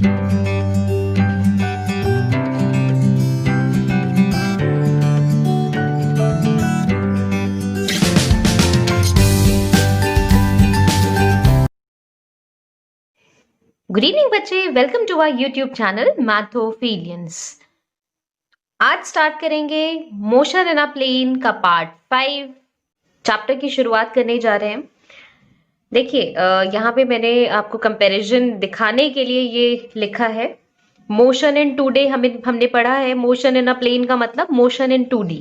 Good evening बच्चे, welcome to our YouTube channel Mathophilians. आज start करेंगे मोशन इन अ प्लेन का part 5 chapter की शुरुआत करने जा रहे हैं। देखिए यहाँ पे मैंने आपको कंपैरिजन दिखाने के लिए ये लिखा है। मोशन इन 2D हमने पढ़ा है। मोशन इन अ प्लेन का मतलब मोशन इन 2D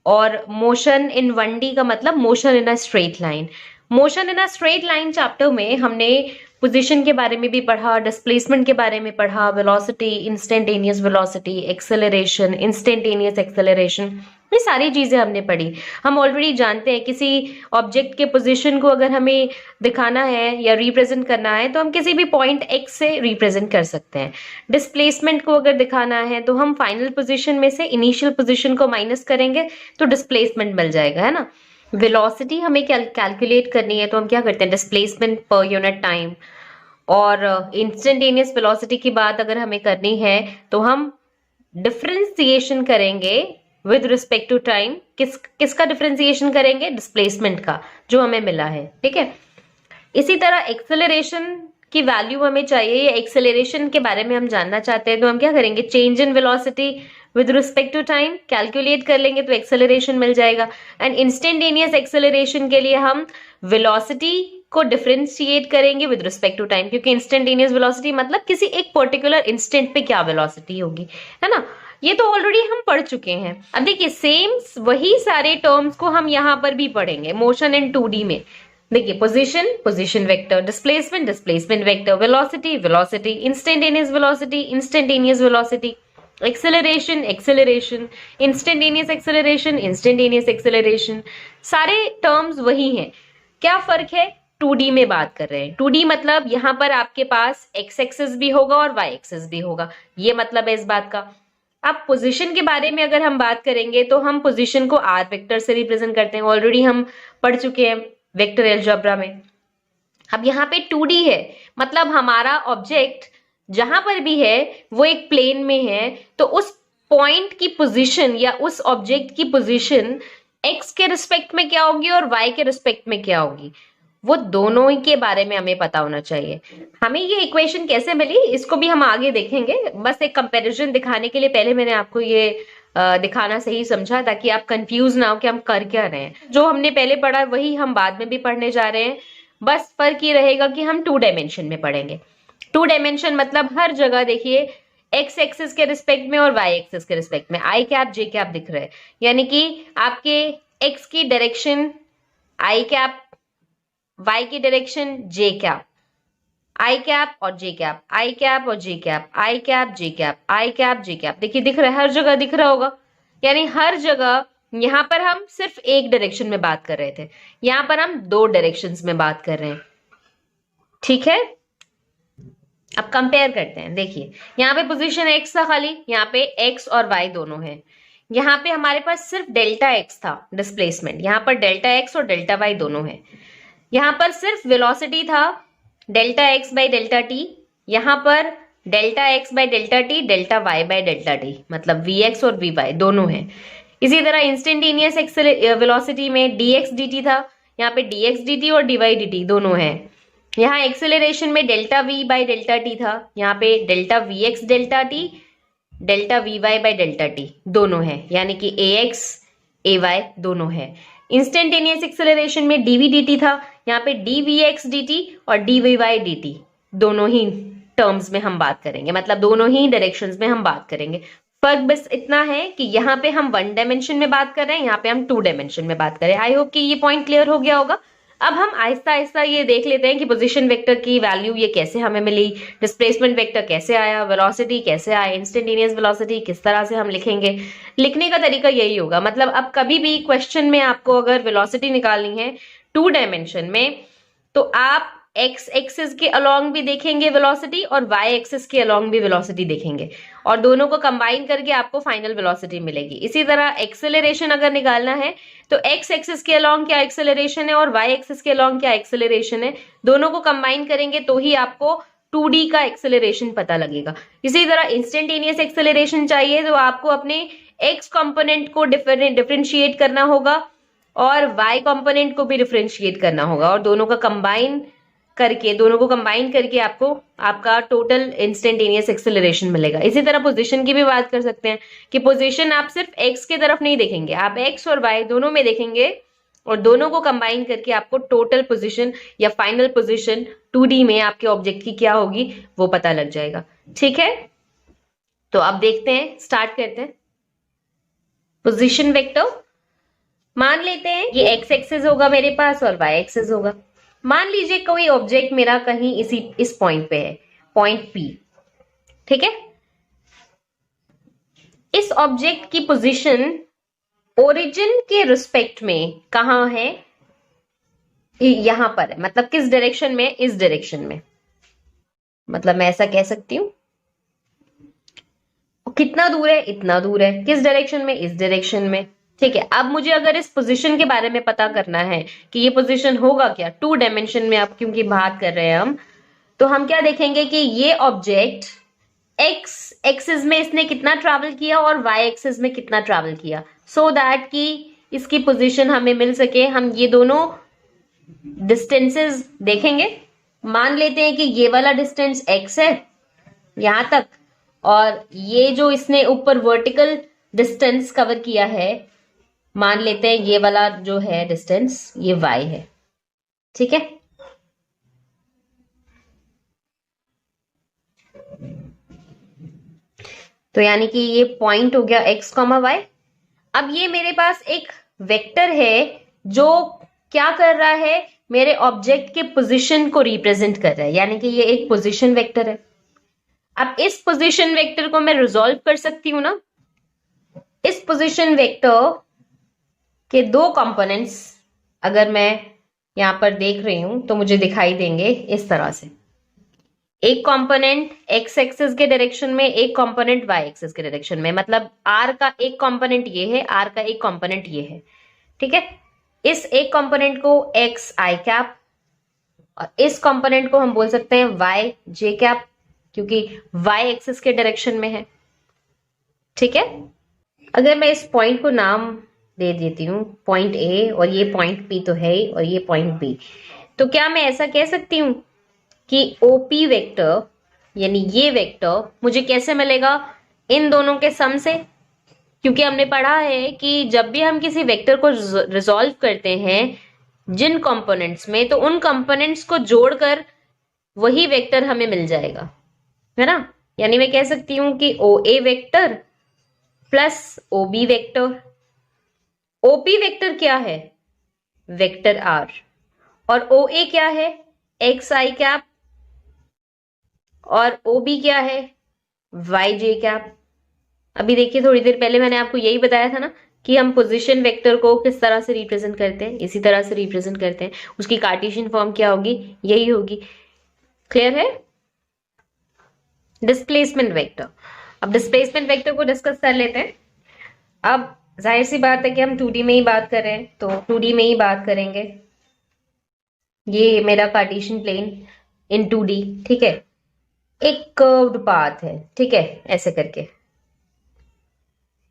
और मोशन इन 1D का मतलब motion in a straight line. Motion in a straight line chapter में हमने पोजीशन के बारे में भी पढ़ा, डिस्प्लेसमेंट के बारे में पढ़ा, velocity, instantaneous velocity, acceleration, instantaneous acceleration, ये सारी चीजें हमने पढ़ी। हम ऑलरेडी जानते हैं किसी ऑब्जेक्ट के पोजीशन को अगर हमें दिखाना है या रिप्रेजेंट करना है तो हम किसी भी पॉइंट एक्स से रिप्रेजेंट कर सकते हैं। डिस्प्लेसमेंट को अगर दिखाना है तो हम फाइनल पोजीशन में से इनिशियल पोजीशन को माइनस करेंगे तो डिस्प्लेसमेंट मिल जाएगा, है ना। वेलोसिटी हमें कैलकुलेट करनी है तो हम क्या करते हैं, डिस्प्लेसमेंट पर यूनिट टाइम। और इंस्टेंटेनियस वेलोसिटी की बात अगर हमें करनी है तो हम डिफरेंशिएशन करेंगे विद रिस्पेक्ट टू टाइम। किसका डिफरेंशिएशन करेंगे, डिस्प्लेसमेंट का जो हमें मिला है, ठीक है। इसी तरह एक्सेलरेशन की वैल्यू हमें चाहिए, या एक्सेलरेशन के बारे में हम जानना चाहते हैं तो हम क्या करेंगे, change in velocity with respect to time calculate कर लेंगे तो एक्सेलरेशन मिल जाएगा। एंड इंस्टेंटेनियस एक्सेलरेशन के लिए हम वेलोसिटी को डिफरेंशिएट करेंगे विद रिस्पेक्ट टू टाइम, क्योंकि इंस्टेंटेनियस वेलोसिटी मतलब किसी एक पर्टिकुलर इंस्टेंट पे क्या वेलोसिटी होगी, है ना। ये तो ऑलरेडी हम पढ़ चुके हैं। अब देखिए सेम वही सारे टर्म्स को हम यहाँ पर भी पढ़ेंगे मोशन इन 2D में। देखिए position, position vector, displacement, displacement vector, velocity, velocity, instantaneous velocity, instantaneous velocity, acceleration, acceleration, instantaneous acceleration, instantaneous acceleration, सारे टर्म्स वही हैं। क्या फर्क है, 2D में बात कर रहे हैं। 2D मतलब यहाँ पर आपके पास x एक्सिस भी होगा और y एक्सिस भी होगा, ये मतलब है इस बात का। अब पोजीशन के बारे में अगर हम बात करेंगे तो हम पोजीशन को r वेक्टर से रिप्रेजेंट करते हैं, ऑलरेडी हम पढ़ चुके हैं वेक्टर अलजेब्रा में। अब यहाँ पे 2D है मतलब हमारा ऑब्जेक्ट जहां पर भी है वो एक प्लेन में है, तो उस पॉइंट की पोजीशन या उस ऑब्जेक्ट की पोजीशन x के रिस्पेक्ट में क्या होगी और y के रिस्पेक्ट में क्या होगी, वो दोनों ही के बारे में हमें पता होना चाहिए। हमें ये इक्वेशन कैसे मिली इसको भी हम आगे देखेंगे, बस एक कंपैरिजन दिखाने के लिए पहले मैंने आपको ये दिखाना सही समझा ताकि आप कंफ्यूज ना हो कि हम कर क्या रहे हैं। जो हमने पहले पढ़ा वही हम बाद में भी पढ़ने जा रहे हैं, बस फर्क ये रहेगा कि हम 2 डायमेंशन में पढ़ेंगे। 2 डायमेंशन मतलब हर जगह देखिए एक्स एक्सिस के रिस्पेक्ट में और वाई एक्सिस के रिस्पेक्ट में आई कैप जे कैप दिख रहा है, यानी कि आपके एक्स की डायरेक्शन आई कैप, वाई की direction J cap, i cap और जे कैप, आई कैप और जे cap, i cap J cap, i cap J cap, देखिए दिख रहा है, हर जगह दिख रहा होगा। यानी हर जगह यहां पर हम सिर्फ एक डायरेक्शन में बात कर रहे थे, यहां पर हम 2 डायरेक्शंस में बात कर रहे हैं, ठीक है। अब कंपेयर करते हैं, देखिए यहाँ पे पोजीशन x था खाली, यहाँ पे x और y दोनों है। यहाँ पे हमारे पास सिर्फ डेल्टा x था डिस्प्लेसमेंट, यहाँ पर डेल्टा x और डेल्टा y दोनों है। यहाँ पर सिर्फ वेलोसिटी था delta x by delta t, यहाँ पर delta x by delta t, delta y by delta t, मतलब vx और vy दोनों है। इसी तरह इंस्टेंटेनियस वेलोसिटी में dx dt था, यहाँ पे dx dt और dy dt दोनों है। यहाँ एक्सेलरेशन में delta v by delta t था, यहाँ पे delta vx delta t, delta vy by delta t दोनों है, यानी कि ax ay दोनों है। इंस्टेंटेनियस एक्सेलरेशन में dv dt था, यहाँ पे dvx dt और dvy dt दोनों ही टर्म्स में हम बात करेंगे, मतलब दोनों ही डायरेक्शंस में हम बात करेंगे। फर्क बस इतना है कि यहाँ पे हम 1 डायमेंशन में बात कर रहे हैं, यहाँ पे हम 2 डायमेंशन में बात कर रहे हैं। आई होप कि ये पॉइंट क्लियर हो गया होगा। अब हम आहिस्ता आहिस्ता ये देख लेते हैं कि पोजीशन वेक्टर की वैल्यू ये कैसे हमें मिली, डिस्प्लेसमेंट वेक्टर कैसे आया, वेलोसिटी कैसे आया, इंस्टेंटेनियस वेलोसिटी किस तरह से हम लिखेंगे। लिखने का तरीका यही होगा, मतलब अब कभी भी क्वेश्चन में आपको अगर वेलोसिटी निकालनी है 2 डायमेंशन में तो आप एक्स एक्सिस के अलोंग भी देखेंगे वेलोसिटी और वाई एक्सिस के अलोंग भी वेलोसिटी देखेंगे, और दोनों को कंबाइन करके आपको फाइनल वेलोसिटी मिलेगी। इसी तरह एक्सेलरेशन अगर निकालना है तो एक्स एक्सिस के अलोंग क्या एक्सेलरेशन है और वाई एक्सिस के अलोंग क्या एक्सेलरेशन है, दोनों को कंबाइन करेंगे तो ही आपको 2D का एक्सेलरेशन पता लगेगा। इसी तरह इंस्टेंटेनियस एक्सेलरेशन चाहिए तो आपको अपने x कंपोनेंट को डिफरेंशिएट करना होगा और y कंपोनेंट को भी डिफरेंशिएट करना होगा और दोनों को कंबाइन करके आपको आपका टोटल इंस्टेंटेनियस एक्सेलरेशन मिलेगा। इसी तरह पोजीशन की भी बात कर सकते हैं कि पोजीशन आप सिर्फ x की तरफ नहीं देखेंगे, आप x और y दोनों में देखेंगे और दोनों को कंबाइन करके आपको टोटल पोजीशन या फाइनल पोजीशन 2D में आपके ऑब्जेक्ट की क्या होगी वो पता लग जाएगा। ठीक है, तो अब देखते हैं, स्टार्ट करते हैं। पोजीशन वेक्टर मान लेते हैं ये x एक्सिस होगा मेरे पास और y एक्सिस होगा। मान लीजिए कोई ऑब्जेक्ट मेरा कहीं इस पॉइंट पे है, पॉइंट P। ठीक है, इस ऑब्जेक्ट की पोजीशन ओरिजिन के रिस्पेक्ट में कहां है, यहां पर है। मतलब किस डायरेक्शन में, इस डायरेक्शन में। मतलब मैं ऐसा कह सकती हूं कितना दूर है, इतना दूर है। किस डायरेक्शन में, इस डायरेक्शन में। ठीक है, अब मुझे अगर इस पोजीशन के बारे में पता करना है कि ये पोजीशन होगा क्या 2 डायमेंशन में, अब क्योंकि बात कर रहे हैं हम, तो हम क्या देखेंगे कि ये ऑब्जेक्ट x एक्सिस में इसने कितना ट्रैवल किया और y एक्सिस में कितना ट्रैवल किया, सो दैट कि इसकी पोजीशन हमें मिल सके। हम ये दोनों डिस्टेंसेस देखेंगे। मान लेते हैं कि ये वाला डिस्टेंस x है यहां तक, और ये जो इसने ऊपर वर्टिकल डिस्टेंस कवर किया है, मान लेते हैं ये वाला जो है डिस्टेंस, ये y है। ठीक है, तो यानी कि ये पॉइंट हो गया x, y। अब ये मेरे पास एक वेक्टर है जो क्या कर रहा है, मेरे ऑब्जेक्ट के पोजीशन को रिप्रेजेंट कर रहा है, यानी कि ये एक पोजीशन वेक्टर है। अब इस पोजीशन वेक्टर को मैं रिजॉल्व कर सकती हूं ना। इस पोजीशन वेक्टर के दो कंपोनेंट्स अगर मैं यहां पर देख रही हूं तो मुझे दिखाई देंगे इस तरह से। एक कंपोनेंट x एक्सिस के डायरेक्शन में, एक कंपोनेंट y एक्सिस के डायरेक्शन में। मतलब r का एक कंपोनेंट ये है, r का एक कंपोनेंट ये है। ठीक है, इस एक कंपोनेंट को x i कैप और इस कंपोनेंट को हम बोल सकते हैं y j कैप, क्योंकि y एक्सिस के डायरेक्शन में है। ठीक है, अगर मैं इस पॉइंट को नाम दे देती हूँ पॉइंट A और ये पॉइंट P तो है ही, और ये पॉइंट B, तो क्या मैं ऐसा कह सकती हूँ कि OP वेक्टर यानी ये वेक्टर मुझे कैसे मिलेगा, इन दोनों के सम से। क्योंकि हमने पढ़ा है कि जब भी हम किसी वेक्टर को रिजॉल्व करते हैं जिन कंपोनेंट्स में, तो उन कंपोनेंट्स को जोड़कर वही वेक्टर हमें मिल जाएगा, है ना। यानी मैं कह सकती हूं कि OA vector plus OB vector. OP vector क्या है, वेक्टर R, और OA क्या है, एक्स आई कैप, और OB क्या है, वाई जे कैप। अभी देखिए थोड़ी देर पहले मैंने आपको यही बताया था ना कि हम पोजीशन वेक्टर को किस तरह से रिप्रेजेंट करते हैं, इसी तरह से रिप्रेजेंट करते हैं। उसकी कार्टेशियन फॉर्म क्या होगी, यही होगी। क्लियर है। डिस्प्लेसमेंट वेक्टर, अब डिस्प्लेसमेंट वेक्टर को डिस्कस कर लेते हैं। अब जाहिर सी बात है कि हम 2D में ही बात कर रहे हैं, तो 2D में ही बात करेंगे। ये मेरा कार्टेशियन प्लेन इन 2D, ठीक है। एक कर्व्ड पाथ है, ठीक है, ऐसे करके।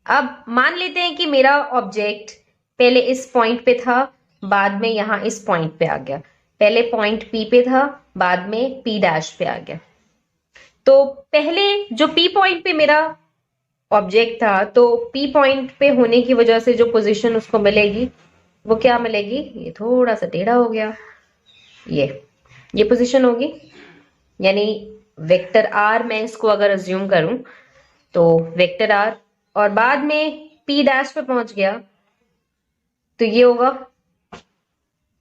अब मान लेते हैं कि मेरा ऑब्जेक्ट पहले इस पॉइंट पे था, बाद में यहां इस पॉइंट पे आ गया। पहले पॉइंट P पे था, बाद में P डैश पे आ गया। तो पहले जो P पॉइंट पे मेरा ऑब्जेक्ट था, तो P पॉइंट पे होने की वजह से जो पोजीशन उसको मिलेगी वो क्या मिलेगी, ये थोड़ा सा टेढ़ा हो गया, ये पोजीशन होगी। यानी वेक्टर R मैं इसको अगर अज्यूम करूं तो वेक्टर R, और बाद में P डैश पे पहुंच गया तो ये होगा,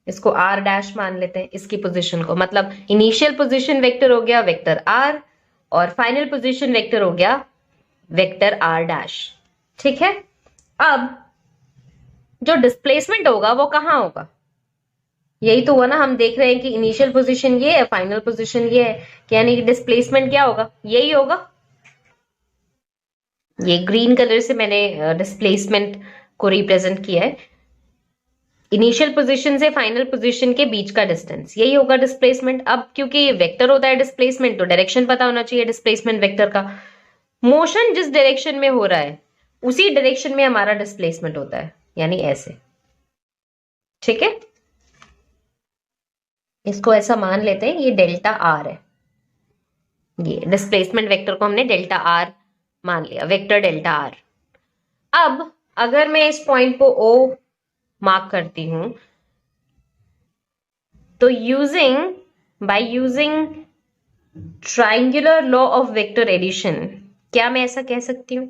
इसको R डैश मान लेते हैं इसकी पोजीशन को। मतलब इनिशियल पोजीशन वेक्टर हो गया वेक्टर R और फाइनल पोजीशन वेक्टर हो गया वेक्टर R डैश। ठीक है, अब जो डिस्प्लेसमेंट होगा वो कहां होगा, यही तो हुआ ना। हम देख रहे हैं कि इनिशियल पोजीशन ये है, फाइनल पोजीशन ये है, यानी कि डिस्प्लेसमेंट क्या होगा, यही होगा। ये ग्रीन कलर से मैंने डिस्प्लेसमेंट को रिप्रेजेंट किया है। इनिशियल पोजीशन से फाइनल पोजीशन के बीच का डिस्टेंस, यही होगा डिस्प्लेसमेंट। अब क्योंकि ये वेक्टर होता है डिस्प्लेसमेंट, तो डायरेक्शन पता होना चाहिए डिस्प्लेसमेंट वेक्टर का। मोशन जिस डायरेक्शन में हो रहा है उसी डायरेक्शन में हमारा डिस्प्लेसमेंट होता है, यानी ऐसे। ठीक है, इसको ऐसा मान लेते हैं, ये डेल्टा आर है। ये डिस्प्लेसमेंट वेक्टर को हमने डेल्टा आर मान लिया, वेक्टर डेल्टा आर। अब अगर मैं इस पॉइंट को ओ मार्क करती हूं, तो by using triangular law of vector addition, क्या मैं ऐसा कह सकती हूं,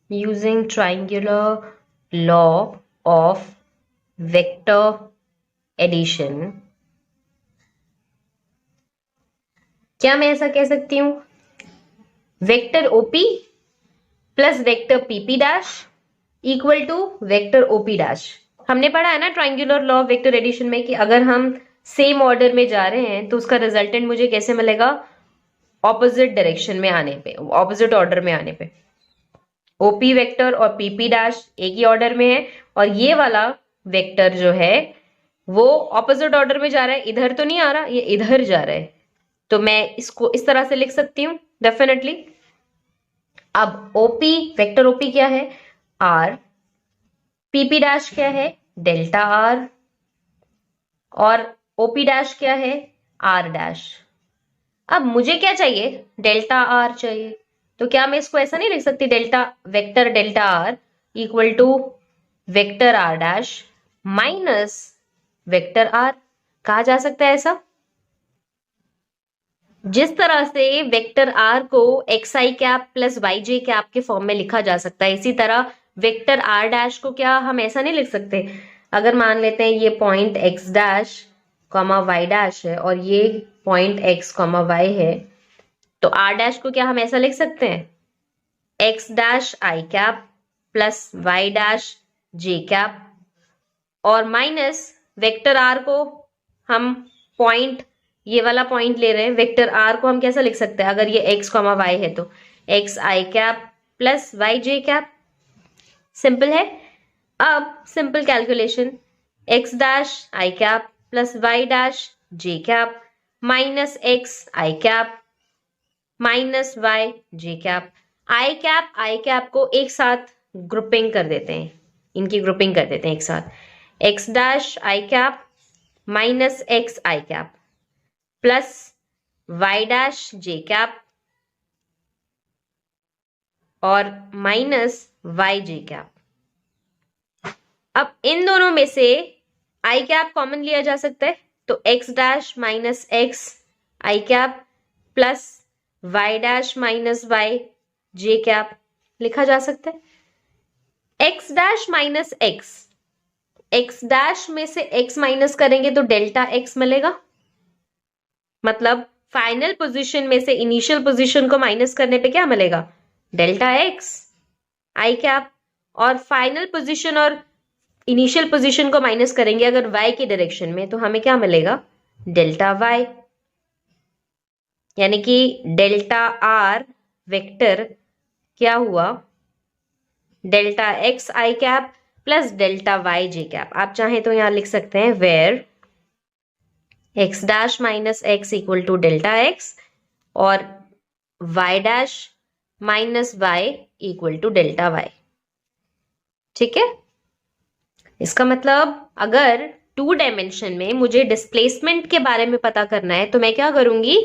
using triangular law of vector addition, क्या मैं ऐसा कह सकती हूं, vector OP plus vector PP dash equal to vector OP dash. हमने पढ़ा है ना triangular law of vector addition में कि अगर हम सेम ऑर्डर में जा रहे हैं तो उसका रिजल्टेंट मुझे कैसे मिलेगा, ऑपोजिट डायरेक्शन में आने पे, ऑपोजिट ऑर्डर में आने पे। ओपी वेक्टर और पीपी डैश एक ही ऑर्डर में है, और ये वाला वेक्टर जो है वो ऑपोजिट ऑर्डर में जा रहा है, इधर तो नहीं आ रहा, ये इधर जा रहा है। तो मैं इसको इस तरह से लिख सकती हूँ डेफिनेटली। अब ओपी, वेक्टर ओपी क्या है, आर, पीपी डैश क्या है, डेल्टा आर, और ओपी डैश क्या है, आर डैश। अब मुझे क्या चाहिए, डेल्टा आर चाहिए। तो क्या मैं इसको ऐसा नहीं लिख सकती, delta vector delta r equal to vector r dash minus vector r, कहा जा सकता है ऐसा। जिस तरह से वेक्टर आर को एक्स आई कैप प्लस वाई जे कैप के फॉर्म में लिखा जा सकता है, इसी तरह वेक्टर आर डैश को क्या हम ऐसा नहीं लिख सकते। अगर मान लेते हैं ये point x dash comma y dash है और ये पॉइंट एक्स कॉमा वाई है, तो आर डैश को क्या हम ऐसा लिख सकते हैं, x dash i cap plus Y dash j cap, और माइनस वेक्टर आर को हम पॉइंट, ये वाला पॉइंट ले रहे हैं, वेक्टर आर को हम कैसा लिख सकते हैं, अगर ये एक्स कॉमा वाई है तो एक्स आई कैप प्लस वाई जे कैप। सिंपल है। अब simple calculation, x dash i cap plus Y dash j cap minus x I cap minus Y J cap. I cap को एक साथ ग्रुपिंग कर देते हैं, इनकी ग्रुपिंग कर देते हैं एक साथ, x dash i cap minus x I cap plus Y dash j cap और माइनस वाई जे कैप। अब इन दोनों में से आई कैप कॉमन लिया जा सकता है, तो एक्स डैश माइनस एक्स आई cap plus Y dash minus Y जे कैप लिखा जा सकता है। X dash minus X, X dash में से एक्स माइनस करेंगे तो डेल्टा एक्स मिलेगा, मतलब फाइनल पोजीशन में से इनिशियल पोजीशन को माइनस करने पे क्या मिलेगा, डेल्टा एक्स आई कैप, और फाइनल पोजीशन और इनिशियल पोजीशन को माइनस करेंगे अगर y की डायरेक्शन में तो हमें क्या मिलेगा, डेल्टा y। यानी कि डेल्टा आर वेक्टर क्या हुआ, डेल्टा एक्स आई कैप प्लस डेल्टा वाई जे कैप। आप चाहें तो यहां लिख सकते हैं where X dash minus X equal to delta X और Y dash minus Y equal to delta Y. ठीक है, इसका मतलब अगर 2 डायमेंशन में मुझे डिस्प्लेसमेंट के बारे में पता करना है तो मैं क्या करूंगी,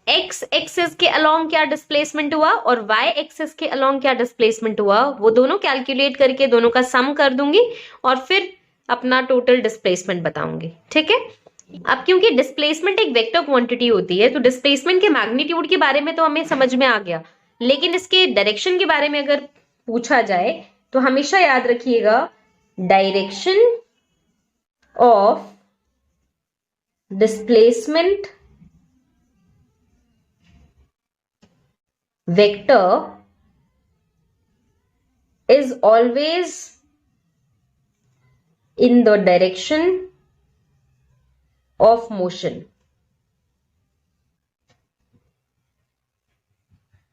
एक्स एक्सिस के अलोंग क्या डिस्प्लेसमेंट हुआ और वाई एक्सिस के अलोंग क्या डिस्प्लेसमेंट हुआ, वो दोनों कैलकुलेट करके दोनों का सम कर दूंगी और फिर अपना टोटल डिस्प्लेसमेंट बताऊंगी। ठीक है, अब क्योंकि डिस्प्लेसमेंट एक वेक्टर क्वांटिटी होती है तो डिस्प्लेसमेंट के मैग्नीट्यूड के बारे में तो हमें समझ में आ गया, लेकिन इसके डायरेक्शन के बारे में अगर पूछा जाए तो हमेशा याद रखिएगा, direction of displacement vector is always in the direction of motion.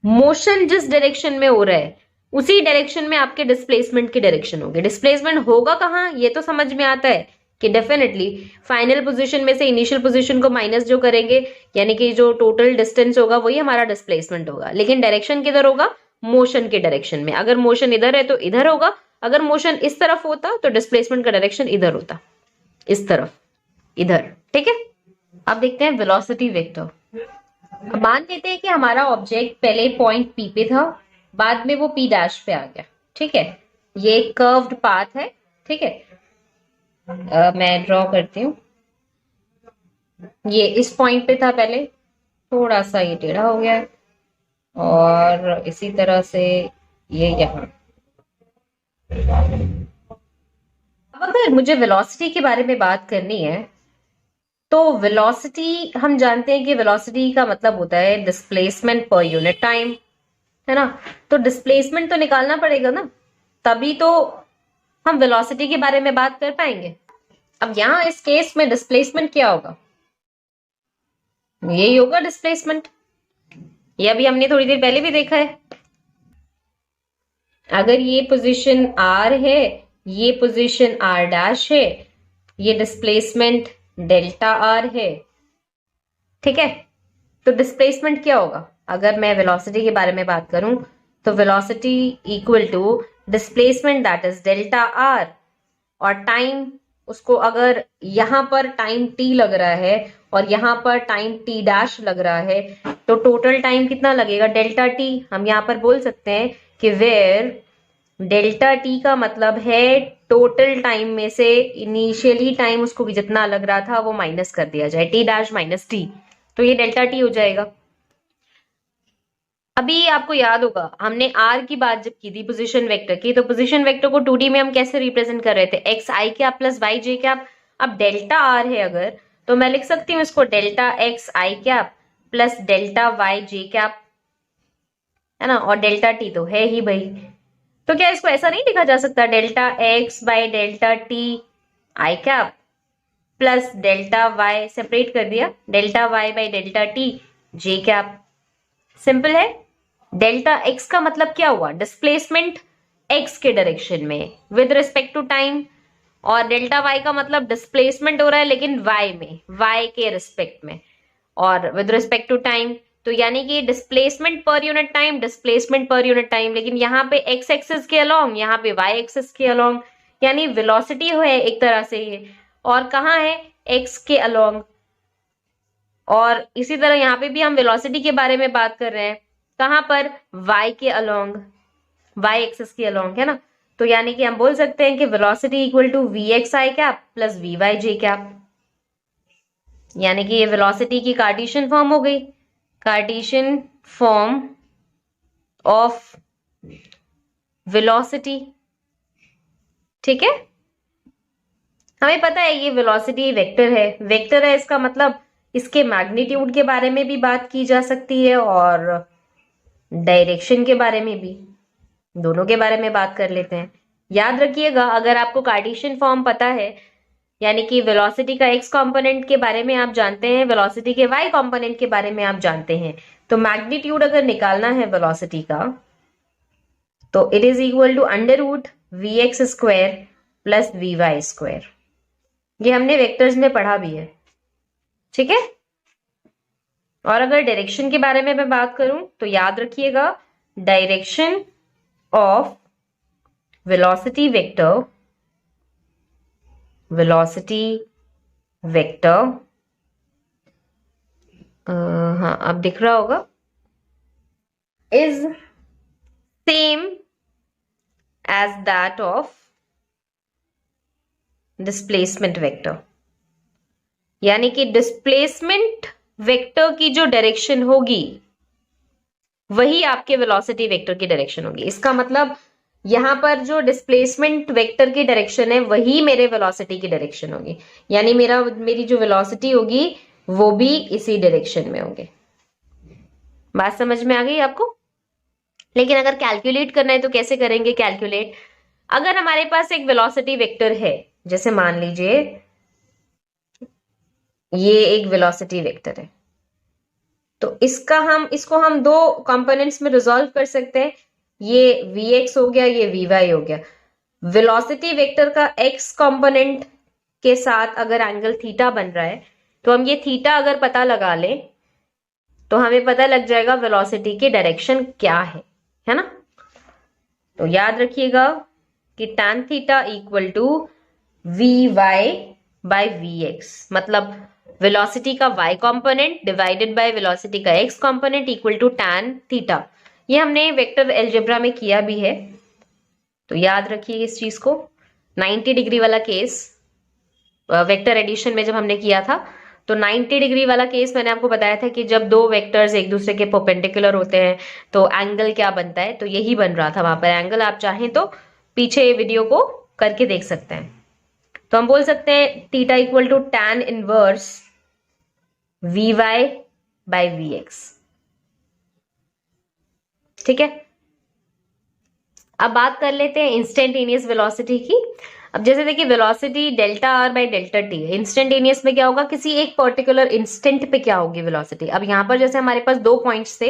Motion जिस डायरेक्शन में हो रहा है उसी डायरेक्शन में आपके डिस्प्लेसमेंट की डायरेक्शन होगी। डिस्प्लेसमेंट होगा कहां ये तो समझ में आता है कि डेफिनेटली फाइनल पोजीशन में से इनिशियल पोजीशन को माइनस जो करेंगे, यानी कि जो टोटल डिस्टेंस होगा वही हमारा डिस्प्लेसमेंट होगा, लेकिन डायरेक्शन किधर होगा, मोशन के डायरेक्शन में। अगर मोशन इधर है तो इधर होगा, अगर मोशन इस तरफ होता तो डिस्प्लेसमेंट का डायरेक्शन इधर होता, इस तरफ, इधर। ठीक है, अब देखते हैं वेलोसिटी वेक्टर। मान लेते हैं कि हमारा ऑब्जेक्ट पहले पॉइंट पी पे था, बाद में वो पी डैश पे आ गया। ठीक है, ये एक कर्व्ड पाथ है। ठीक है, मैं ड्रॉ करती हूँ। ये इस पॉइंट पे था पहले, थोड़ा सा ये टेढ़ा हो गया है, और इसी तरह से ये यहाँ। अब अगर मुझे वेलोसिटी के बारे में बात करनी है तो वेलोसिटी, हम जानते हैं कि वेलोसिटी का मतलब होता है डिस्प्लेसमेंट पर यूनिट टाइम, है ना। तो डिस्प्लेसमेंट तो निकालना पड़ेगा ना, तभी तो हम वेलोसिटी के बारे में बात कर पाएंगे। अब यहां इस केस में डिस्प्लेसमेंट क्या होगा, यही होगा डिस्प्लेसमेंट। ये अभी हमने थोड़ी देर पहले भी देखा है। अगर ये पोजीशन R है, ये पोजीशन R डैश है, ये डिस्प्लेसमेंट डेल्टा R है। ठीक है, तो डिस्प्लेसमेंट क्या होगा, अगर मैं वेलोसिटी के बारे में बात करूं तो velocity equal to displacement that is delta R, और टाइम, उसको अगर यहां पर टाइम t लग रहा है और यहां पर टाइम t डैश लग रहा है, तो टोटल टाइम कितना लगेगा, डेल्टा t। हम यहां पर बोल सकते हैं कि वेयर डेल्टा t का मतलब है टोटल टाइम में से इनिशियली टाइम उसको जितना लग रहा था वो माइनस कर दिया जाए, t डैश माइनस t, तो ये डेल्टा t हो जाएगा। अभी आपको याद होगा हमने r की बात जब की थी पोजीशन वेक्टर की, तो पोजीशन वेक्टर को 2D में हम कैसे रिप्रेजेंट कर रहे थे, एक्स आई कैप प्लस वाई जे कैप। अब डेल्टा r है अगर, तो मैं लिख सकती हूँ इसको डेल्टा एक्स आई कैप प्लस डेल्टा वाई जे कैप, है ना, और डेल्टा t तो है ही भाई। तो क्या इसको ऐसा नहीं लिखा जा सकता, delta x by delta t i cap plus delta y, separate कर दिया, delta y by delta t j cap. Simple है। डेल्टा एक्स का मतलब क्या हुआ, डिस्प्लेसमेंट एक्स के डायरेक्शन में विद रिस्पेक्ट टू टाइम, और डेल्टा वाई का मतलब डिस्प्लेसमेंट हो रहा है लेकिन वाई में, वाई के रिस्पेक्ट में, और विद रिस्पेक्ट टू टाइम। तो यानी कि displacement per unit time, displacement per unit time, लेकिन यहाँ पे एक्स एक्सिस के अलोंग, यहाँ पे वाई एक्सिस के अलोंग, यानी वेलोसिटी है एक तरह से ये, और कहाँ है, एक्स के अलोंग। और इसी तरह यहाँ पे भी हम वेलोसिटी के बारे में बात कर रहे हैं, कहां पर, y के अलोंग, y एक्सिस के अलोंग, है ना। तो यानी कि हम बोल सकते हैं कि velocity equal to v x I cap plus v y J cap, यानी कि ये वेलोसिटी की कार्टेशियन फॉर्म हो गई, कार्टेशियन फॉर्म ऑफ वेलोसिटी। ठीक है, हमें पता है ये वेलोसिटी वेक्टर है, वेक्टर है इसका मतलब इसके मैग्नीट्यूड के बारे में भी बात की जा सकती है और डायरेक्शन के बारे में भी, दोनों के बारे में बात कर लेते हैं। याद रखिएगा, अगर आपको कार्टेशियन फॉर्म पता है, यानी कि वेलोसिटी का एक्स कंपोनेंट के बारे में आप जानते हैं, वेलोसिटी के वाई कंपोनेंट के बारे में आप जानते हैं, तो मैग्नीट्यूड अगर निकालना है वेलोसिटी का, तो it is equal to under root v x square plus v y square. ये हमने वेक्टर्स में पढ़ा भी है। ठीक है, और अगर डायरेक्शन के बारे में मैं बात करूं तो याद रखिएगा, direction of velocity vector, velocity vector, हाँ अब दिख रहा होगा, is same as that of displacement vector, यानी कि डिस्प्लेसमेंट वेक्टर की जो डायरेक्शन होगी वही आपके वेलोसिटी वेक्टर की डायरेक्शन होगी। इसका मतलब यहां पर जो डिस्प्लेसमेंट वेक्टर की डायरेक्शन है वही मेरे वेलोसिटी की डायरेक्शन होगी, यानी मेरी जो वेलोसिटी होगी वो भी इसी डायरेक्शन में होगी। बात समझ में आ गई आपको। लेकिन अगर कैलकुलेट करना है तो कैसे करेंगे कैलकुलेट, अगर हमारे पास एक वेलोसिटी वेक्टर है, जैसे मान लीजिए ये एक वेलोसिटी वेक्टर है, तो इसको हम दो कंपोनेंट्स में रिजॉल्व कर सकते हैं, ये Vx हो गया, ये Vy हो गया। वेलोसिटी वेक्टर का x कंपोनेंट के साथ अगर एंगल थीटा बन रहा है तो हम ये थीटा अगर पता लगा लें तो हमें पता लग जाएगा वेलोसिटी की डायरेक्शन क्या है ना। तो याद रखिएगा कि tan theta equal to v y by v x, मतलब वेलोसिटी का y component divided by velocity का x component equal to tan theta. ये हमने वेक्टर अलजेब्रा में किया भी है, तो याद रखिए इस चीज को। 90 डिग्री वाला केस वेक्टर एडिशन में जब हमने किया था तो 90 डिग्री वाला केस मैंने आपको बताया था कि जब दो वेक्टर्स एक दूसरे के परपेंडिकुलर होते हैं तो एंगल क्या बनता है, तो यही बन रहा था वहां पर एंगल। आप चाहें तो पीछे वीडियो को करके देख सकते हैं। तो हम बोल सकते हैं theta equal to tan inverse v y by v x. ठीक है, अब बात कर लेते हैं इंस्टेंटेनियस वेलोसिटी की। अब जैसे देखिए velocity delta R by delta T है, इंस्टेंटेनियस में क्या होगा, किसी एक पर्टिकुलर इंस्टेंट पे क्या होगी वेलोसिटी। अब यहाँ पर जैसे हमारे पास दो पॉइंट्स थे,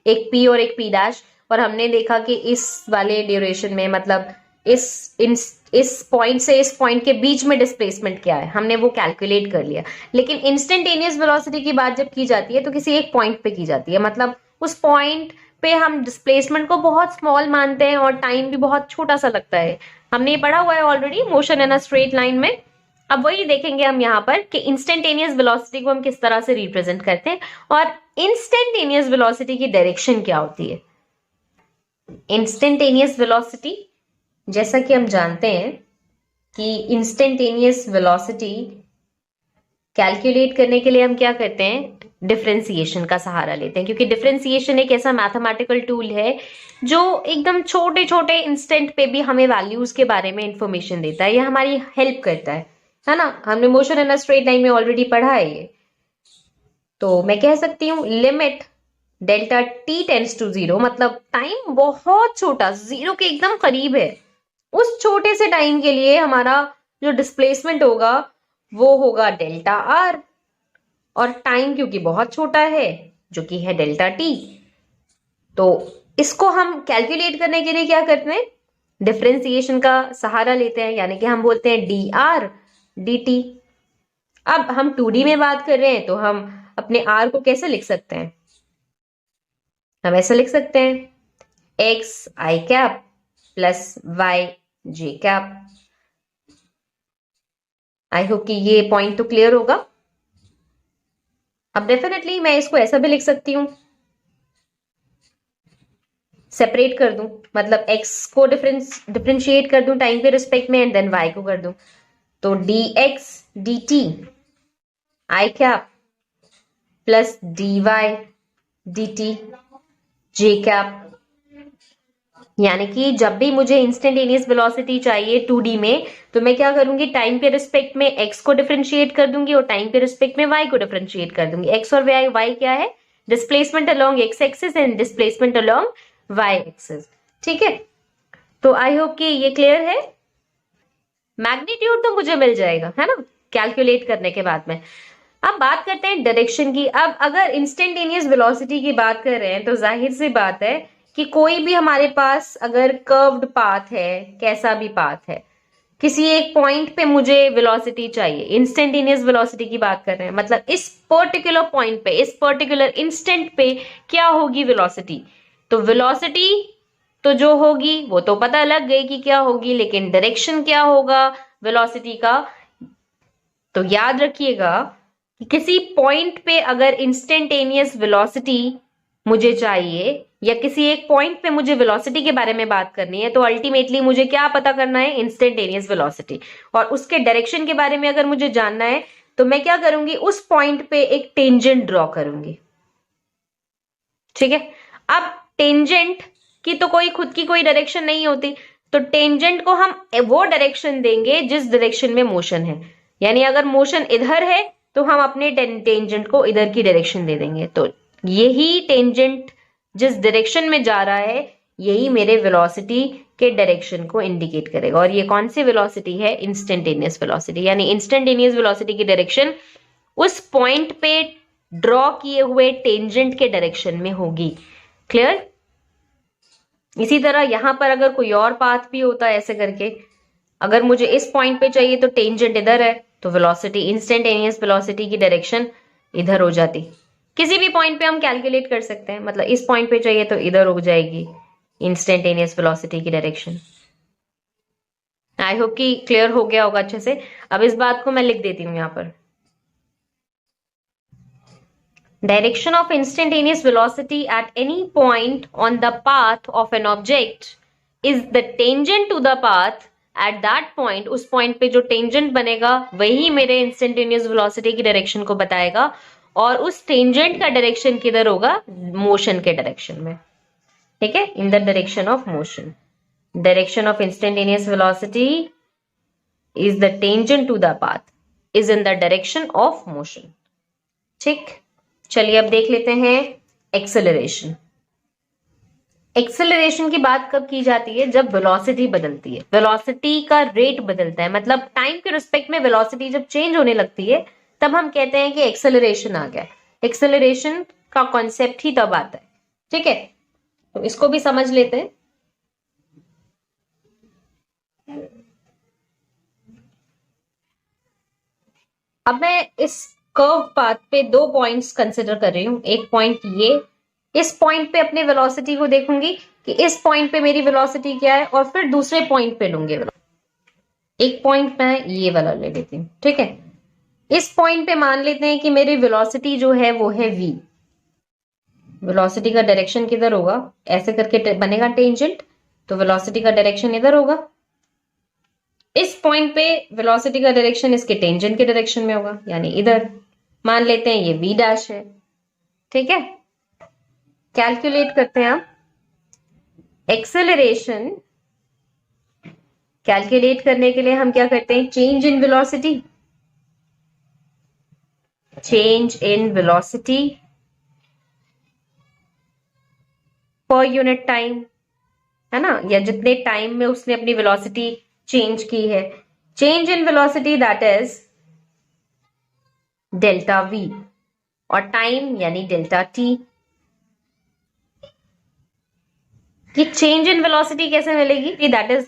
एक पी और एक पी डैश, और हमने देखा कि इस वाले ड्यूरेशन में मतलब इस पॉइंट से इस पॉइंट के बीच में डिस्प्लेसमेंट क्या है, हमने वो कैलकुलेट कर लिया। लेकिन इंस्टेंटेनियस वेलोसिटी की बात जब की जाती है तो किसी एक पॉइंट पे की जाती है, मतलब उस पॉइंट पे हम डिस्प्लेसमेंट को बहुत स्मॉल मानते हैं और टाइम भी बहुत छोटा सा लगता है। हमने ये पढ़ा हुआ है already motion in a straight line में। अब वही देखेंगे हम यहाँ पर कि इंस्टेंटेनियस वेलोसिटी को हम किस तरह से रिप्रेजेंट करते हैं और इंस्टेंटेनियस वेलोसिटी की डायरेक्शन क्या होती है। इंस्टेंटेनियस वेलोसिटी, जैसा कि हम जानते हैं कि इंस्टेंटेनियस वेलोसिटी कैलकुलेट करने के लिए हम क्या करते हैं, डिफरेंशिएशन का सहारा लेते हैं, क्योंकि डिफरेंशिएशन एक ऐसा मैथमेटिकल टूल है जो एकदम छोटे छोटे इंस्टेंट पे भी हमें वैल्यूज के बारे में इंफॉर्मेशन देता है, ये हमारी हेल्प करता है ना। हमने motion in a straight line में ऑलरेडी पढ़ा है ये। तो मैं कह सकती हूँ limit delta t tends to zero, मतलब टाइम बहुत छोटा, जीरो के एकदम करीब है, उस छोटे से टाइम के लिए हमारा जो डिस्प्लेसमेंट होगा वो होगा डेल्टा आर, और टाइम क्योंकि बहुत छोटा है जो कि है डेल्टा टी, तो इसको हम कैलकुलेट करने के लिए क्या करते हैं, डिफरेंशिएशन का सहारा लेते हैं, यानी कि हम बोलते हैं डी आर डी टी। अब हम 2D में बात कर रहे हैं तो हम अपने आर को कैसे लिख सकते हैं, हम ऐसा लिख सकते हैं x I cap plus y J cap. I hope कि ये पॉइंट तो क्लियर होगा। अब डेफिनेटली मैं इसको ऐसा भी लिख सकती हूं, सेपरेट कर दूं, मतलब x को डिफरेंशिएट कर दूं टाइम के रिस्पेक्ट में एंड देन y को कर दूं, तो dx dt I cap plus dy dt j cap. यानी कि जब भी मुझे इंस्टेंटेनियस वेलोसिटी चाहिए 2D में तो मैं क्या करूंगी, टाइम के रिस्पेक्ट में x को डिफरेंशिएट कर दूंगी और टाइम के रिस्पेक्ट में y को डिफरेंशिएट कर दूंगी। x और y क्या है, displacement along x axis and displacement along y axis. ठीक है, तो आई होप कि ये क्लियर है। मैग्नीट्यूड तो मुझे मिल जाएगा है ना कैलकुलेट करने के बाद में। अब बात करते हैं डायरेक्शन की। अब अगर इंस्टेंटेनियस वेलोसिटी की बात कर रहे हैं तो जाहिर सी बात है कि कोई भी हमारे पास अगर कर्व्ड पाथ है, कैसा भी पाथ है, किसी एक पॉइंट पे मुझे वेलोसिटी चाहिए, इंस्टेंटेनियस वेलोसिटी की बात कर रहे हैं, मतलब इस पर्टिकुलर पॉइंट पे, इस पर्टिकुलर इंस्टेंट पे क्या होगी वेलोसिटी, तो वेलोसिटी तो जो होगी वो तो पता लग गई कि क्या होगी, लेकिन डायरेक्शन क्या होगा वेलोसिटी का। तो याद रखिएगा कि किसी पॉइंट पे अगर इंस्टेंटेनियस वेलोसिटी मुझे चाहिए या किसी एक पॉइंट पे मुझे वेलोसिटी के बारे में बात करनी है तो अल्टीमेटली मुझे क्या पता करना है, इंस्टेंटेनियस वेलोसिटी। और उसके डायरेक्शन के बारे में अगर मुझे जानना है तो मैं क्या करूंगी, उस पॉइंट पे एक टेंजेंट ड्रॉ करूंगी। ठीक है, अब टेंजेंट की तो कोई खुद की कोई डायरेक्शन नहीं होती, तो टेंजेंट को हम वो डायरेक्शन देंगे जिस डायरेक्शन में मोशन है, यानी अगर मोशन इधर है तो हम अपने टेंजेंट को इधर की डायरेक्शन दे देंगे। तो यही टेंजेंट जिस डायरेक्शन में जा रहा है यही मेरे वेलोसिटी के डायरेक्शन को इंडिकेट करेगा, और ये कौन सी वेलोसिटी है, इंस्टेंटेनियस वेलोसिटी। यानी इंस्टेंटेनियस वेलोसिटी की डायरेक्शन उस पॉइंट पे ड्रॉ किए हुए टेंजेंट के डायरेक्शन में होगी। क्लियर। इसी तरह यहां पर अगर कोई और पाथ भी होता है ऐसे करके, अगर मुझे इस पॉइंट पे चाहिए तो टेंजेंट इधर है, तो वेलोसिटी, इंस्टेंटेनियस वेलोसिटी की डायरेक्शन इधर हो जाती। किसी भी पॉइंट पे हम कैलकुलेट कर सकते हैं, मतलब इस पॉइंट पे चाहिए तो इधर हो जाएगी इंस्टेंटेनियस वेलोसिटी की डायरेक्शन। आई होप कि क्लियर हो गया होगा अच्छे से। अब इस बात को मैं लिख देती हूं यहां पर। Direction of instantaneous velocity at any point on the path of an object is the tangent to the path at that point। उस पॉइंट पे जो टेंजेंट बनेगा वही मेरे इंस्टेंटेनियस वेलोसिटी की डायरेक्शन को बताएगा, और उस टेंजेंट का डायरेक्शन किधर होगा? मोशन के डायरेक्शन में। ठीक है, in the direction of motion. Direction of instantaneous velocity is the tangent to the path is in the direction of motion. ठीक, चलिए अब देख लेते हैं एक्सेलरेशन। एक्सेलरेशन की बात कब की जाती है? जब वेलोसिटी बदलती है, वेलोसिटी का रेट बदलता है, मतलब टाइम के रिस्पेक्ट में वेलोसिटी जब चेंज होने लगती है तब हम कहते हैं कि एक्सेलरेशन आ गया। एक्सेलरेशन का कॉन्सेप्ट ही तब आता है। ठीक है, तो इसको भी समझ लेते हैं। अब मैं इस कर्व पाथ पे दो पॉइंट्स कंसिडर कर रही हूं। एक पॉइंट ये, इस पॉइंट पे अपने वेलोसिटी को देखूंगी कि इस पॉइंट पे मेरी वेलोसिटी क्या है, और फिर दूसरे पॉइंट पे लूंगी। एक पॉइंट मैं ये वाला ले लेती हूँ। ठीक है, इस पॉइंट पे मान लेते हैं कि मेरी वेलोसिटी जो है वो है v। वेलोसिटी का डायरेक्शन किधर होगा? ऐसे करके बनेगा टेंजेंट, तो वेलोसिटी का डायरेक्शन इधर होगा। इस पॉइंट पे वेलोसिटी का डायरेक्शन इसके टेंजेंट के डायरेक्शन में होगा, यानी इधर। मान लेते हैं ये v डैश है। ठीक है, कैलकुलेट करते हैं आप एक्सेलरेशन। कैलकुलेट करने के लिए हम क्या करते हैं? Change in velocity, change in velocity per unit time, है ना, या जितने टाइम में उसने अपनी वेलोसिटी चेंज की है। Change in velocity that is delta v, और टाइम यानी डेल्टा t। ये चेंज इन वेलोसिटी कैसे मिलेगी? दैट इज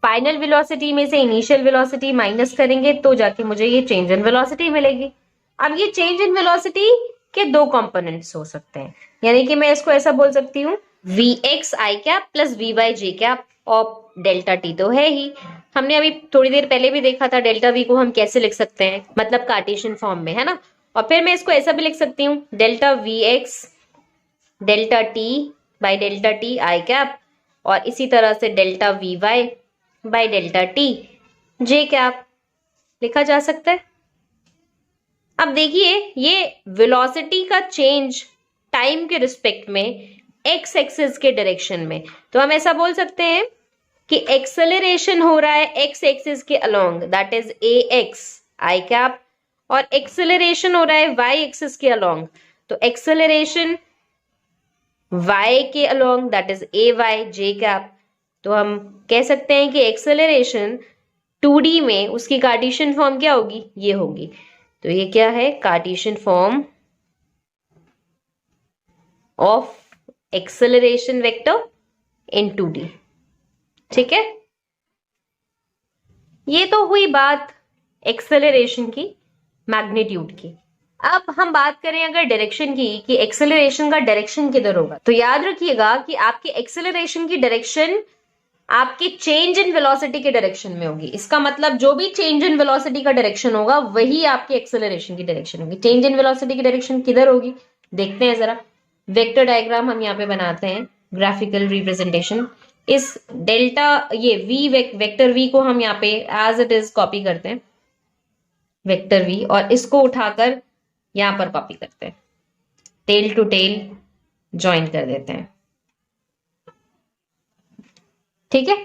फाइनल वेलोसिटी में से इनिशियल वेलोसिटी माइनस करेंगे तो जाके मुझे ये चेंज इन वेलोसिटी मिलेगी। अब ये चेंज इन वेलोसिटी के दो कंपोनेंट्स हो सकते हैं, यानी कि मैं इसको ऐसा बोल सकती हूँ vx i cap plus vy j cap और डेल्टा t तो है ही। हमने अभी थोड़ी देर पहले भी देखा था डेल्टा v को हम कैसे लिख सकते हैं, मतलब कार्टेशियन फॉर्म में, है ना। और फिर मैं इसको ऐसा भी लिख सकती हूँ delta vx delta t by delta t i cap, और इसी तरह से delta vy by delta t j cap लिखा जा सकता है। अब देखिए, ये वेलोसिटी का चेंज टाइम के रिस्पेक्ट में एक्स एक्सिस के डायरेक्शन में, तो हम ऐसा बोल सकते हैं कि एक्सेलरेशन हो रहा है एक्स एक्सिस के along, that is a x I cap, और एक्सेलरेशन हो रहा है वाई एक्सिस के अलोंग, तो एक्सेलरेशन वाई के along that is a Y J cap. तो हम कह सकते हैं कि एक्सेलरेशन 2D में उसकी कार्टेशियन फॉर्म क्या होगी? ये होगी। तो ये क्या है? Cartesian form of acceleration vector in 2D। ठीक है, ये तो हुई बात एक्सेलरेशन की, मैग्नीट्यूड की। अब हम बात करें अगर डायरेक्शन की, कि एक्सेलरेशन का डायरेक्शन किधर होगा, तो याद रखिएगा कि आपकी एक्सेलरेशन की डायरेक्शन आपकी चेंज इन वेलोसिटी के डायरेक्शन में होगी। इसका मतलब जो भी चेंज इन वेलोसिटी का डायरेक्शन होगा वही आपकी एक्सेलरेशन की डायरेक्शन होगी। चेंज इन वेलोसिटी की डायरेक्शन किधर होगी देखते हैं जरा। वेक्टर डायग्राम हम यहाँ पे बनाते हैं, ग्राफिकल रिप्रेजेंटेशन। इस डेल्टा ये वेक्टर वी को हम यहाँ पे एज इट इज कॉपी करते हैं, वेक्टर वी, और इसको उठाकर यहां पर कॉपी करते हैं, टेल टू टेल ज्वाइन कर देते हैं। ठीक है,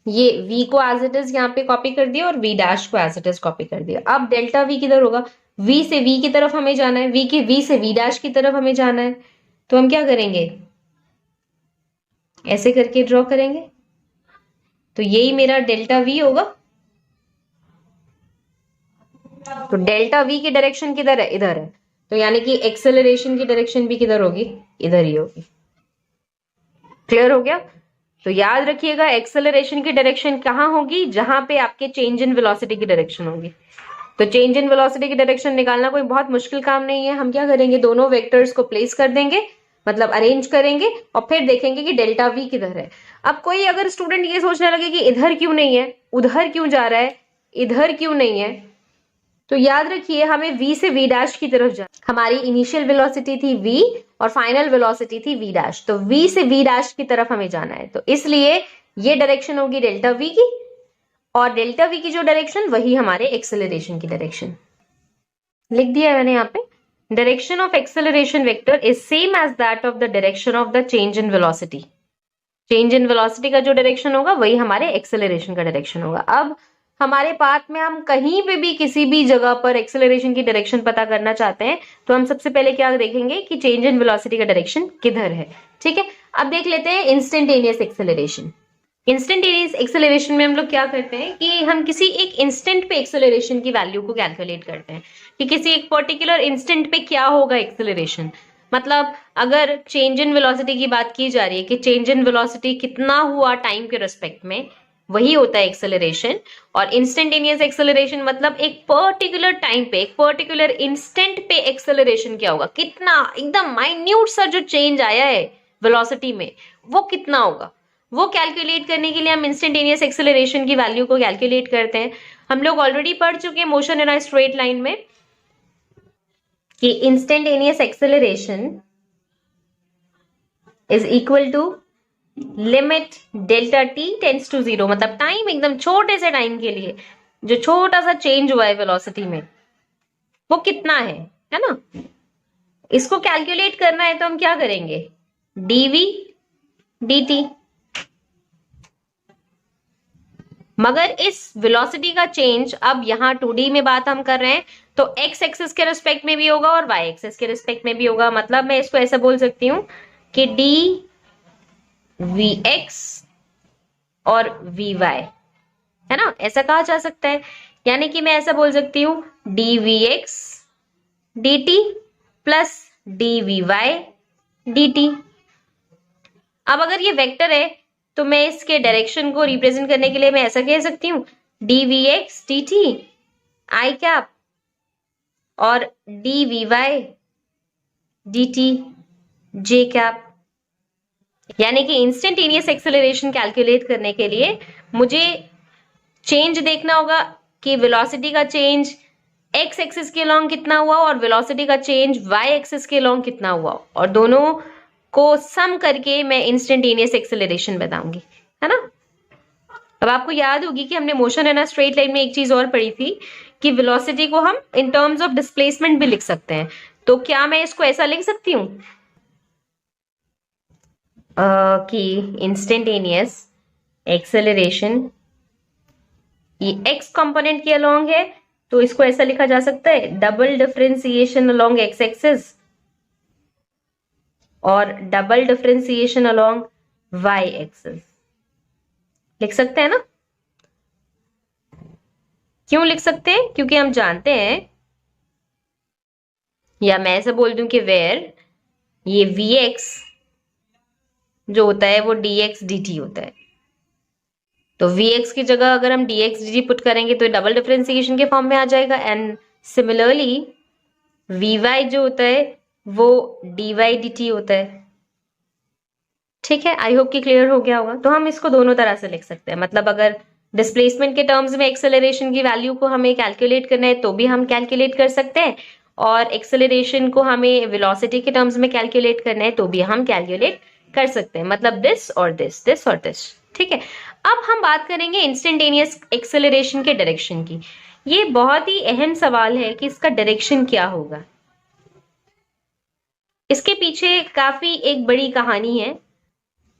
ये v को एज इट इज यहाँ पे कॉपी कर दिया और v डैश को एज इट इज कॉपी कर दिया। अब डेल्टा v किधर होगा? v से v की तरफ हमें जाना है, v से v डैश की तरफ हमें जाना है, तो हम क्या करेंगे? ऐसे करके ड्रॉ करेंगे, तो यही मेरा डेल्टा v होगा। तो डेल्टा v की डायरेक्शन किधर है? इधर है, तो यानी कि एक्सेलरेशन की डायरेक्शन भी किधर होगी? इधर ही होगी। क्लियर हो गया? तो याद रखिएगा एक्सेलरेशन की डायरेक्शन कहां होगी? जहां पे आपके चेंज इन वेलोसिटी की डायरेक्शन होगी। तो चेंज इन वेलोसिटी की डायरेक्शन निकालना कोई बहुत मुश्किल काम नहीं है। हम क्या करेंगे, दोनों वेक्टर्स को प्लेस कर देंगे, मतलब अरेंज करेंगे और फिर देखेंगे कि डेल्टा वी किधर है। अब कोई अगर स्टूडेंट ये सोचने लगे कि इधर क्यों नहीं है, उधर क्यों जा रहा है, इधर क्यों नहीं है, तो याद रखिए हमें v से v डैश की तरफ जाना। हमारी इनिशियल वेलोसिटी थी v और फाइनल वेलोसिटी थी v डैश, तो v से v डैश की तरफ हमें जाना है। तो इसलिए ये डायरेक्शन होगी डेल्टा v की, और डेल्टा v की जो डायरेक्शन वही हमारे एक्सेलरेशन की डायरेक्शन। लिख दिया मैंने यहाँ पे, direction of acceleration vector is same as that of the direction of the change in velocity. Change in velocity का जो डायरेक्शन होगा वही हमारे एक्सेलरेशन का डायरेक्शन होगा। अब हमारे पाथ में हम कहीं पे भी किसी भी जगह पर एक्सेलरेशन की डायरेक्शन पता करना चाहते हैं तो हम सबसे पहले क्या देखेंगे कि चेंज इन वेलोसिटी का डायरेक्शन किधर है। ठीक है, अब देख लेते हैं इंस्टेंटेनियस एक्सेलरेशन। इंस्टेंटेनियस एक्सेलरेशन में हम लोग क्या करते हैं कि हम किसी एक इंस्टेंट पे एक्सेलरेशन की वैल्यू को कैलकुलेट करते हैं कि किसी एक पर्टिकुलर इंस्टेंट पे क्या होगा एक्सेलरेशन। मतलब अगर चेंज इन वेलोसिटी की बात की जा रही है कि चेंज इन वेलोसिटी कितना हुआ टाइम के रिस्पेक्ट में, वही होता है एक्सेलरेशन। और इंस्टेंटेनियस एक्सेलरेशन मतलब एक पर्टिकुलर टाइम पे, एक पर्टिकुलर इंस्टेंट पे एक्सेलरेशन क्या होगा, कितना एकदम माइन्यूट सा जो चेंज आया है वेलोसिटी में वो कितना होगा, वो कैलकुलेट करने के लिए हम इंस्टेंटेनियस एक्सेलरेशन की वैल्यू को कैलकुलेट करते हैं। हम लोग ऑलरेडी पढ़ चुके हैं motion in a straight line में कि instantaneous acceleration is equal to limit delta t tends to zero. मतलब टाइम, एकदम छोटे से टाइम के लिए जो छोटा सा चेंज हुआ है वेलोसिटी में वो कितना है ना। इसको कैलकुलेट करना है तो हम क्या करेंगे, डीवी dt। मगर इस वेलोसिटी का चेंज अब यहाँ 2D में बात हम कर रहे हैं तो x एक्सिस के रिस्पेक्ट में भी होगा और y एक्सिस के रिस्पेक्ट में भी होगा। मतलब मैं इसको ऐसा बोल सकती हूँ कि d vx और vy, है ना, ऐसा कहा जा सकता है। यानी कि मैं ऐसा बोल सकती हूँ dvx dt plus dvy dt। अब अगर ये वेक्टर है तो मैं इसके डायरेक्शन को रिप्रेजेंट करने के लिए मैं ऐसा कह सकती हूँ dvx dt i कैप और dvy dt j कैप। यानी कि इंस्टेंटेनियस एक्सेलरेशन कैलकुलेट करने के लिए मुझे चेंज देखना होगा कि वेलोसिटी का चेंज x एक्सिस के लॉन्ग कितना हुआ और वेलोसिटी का चेंज y एक्सिस के लॉन्ग कितना हुआ, और दोनों को सम करके मैं इंस्टेंटेनियस एक्सेलरेशन बताऊंगी, है ना। अब आपको याद होगी कि हमने motion in a straight line में एक चीज और पढ़ी थी कि वेलोसिटी को हम इन टर्म्स ऑफ डिस्प्लेसमेंट भी लिख सकते हैं। तो क्या मैं इसको ऐसा लिख सकती हूँ कि इंस्टेंटेनियस एक्सेलरेशन ये x कंपोनेंट के अलोंग है, तो इसको ऐसा लिखा जा सकता है double differentiation along x axis और double differentiation along y axis. लिख सकते हैं ना। क्यों लिख सकते हैं, क्योंकि हम जानते हैं, या मैं ऐसा बोल दूं कि वेयर ये vx जो होता है वो dx dt होता है। तो vx की जगह अगर हम dx dt पुट करेंगे तो डबल डिफरेंशिएशन के फॉर्म में आ जाएगा। एंड सिमिलरली vy जो होता है वो dy dt होता है। ठीक है, आई होप कि क्लियर हो गया होगा। तो हम इसको दोनों तरह से लिख सकते हैं। मतलब अगर डिस्प्लेसमेंट के टर्म्स में एक्सेलरेशन की वैल्यू को हमें कैलकुलेट करना है तो भी हम कैलकुलेट कर सकते हैं, और एक्सेलरेशन को हमें वेलोसिटी के टर्म्स में कैलकुलेट करना है तो भी हम कैलकुलेट कर सकते हैं। मतलब दिस और दिस, दिस और दिस। ठीक है, अब हम बात करेंगे इंस्टेंटेनियस एक्सेलरेशन के डायरेक्शन की। ये बहुत ही अहम सवाल है कि इसका डायरेक्शन क्या होगा। इसके पीछे काफी एक बड़ी कहानी है।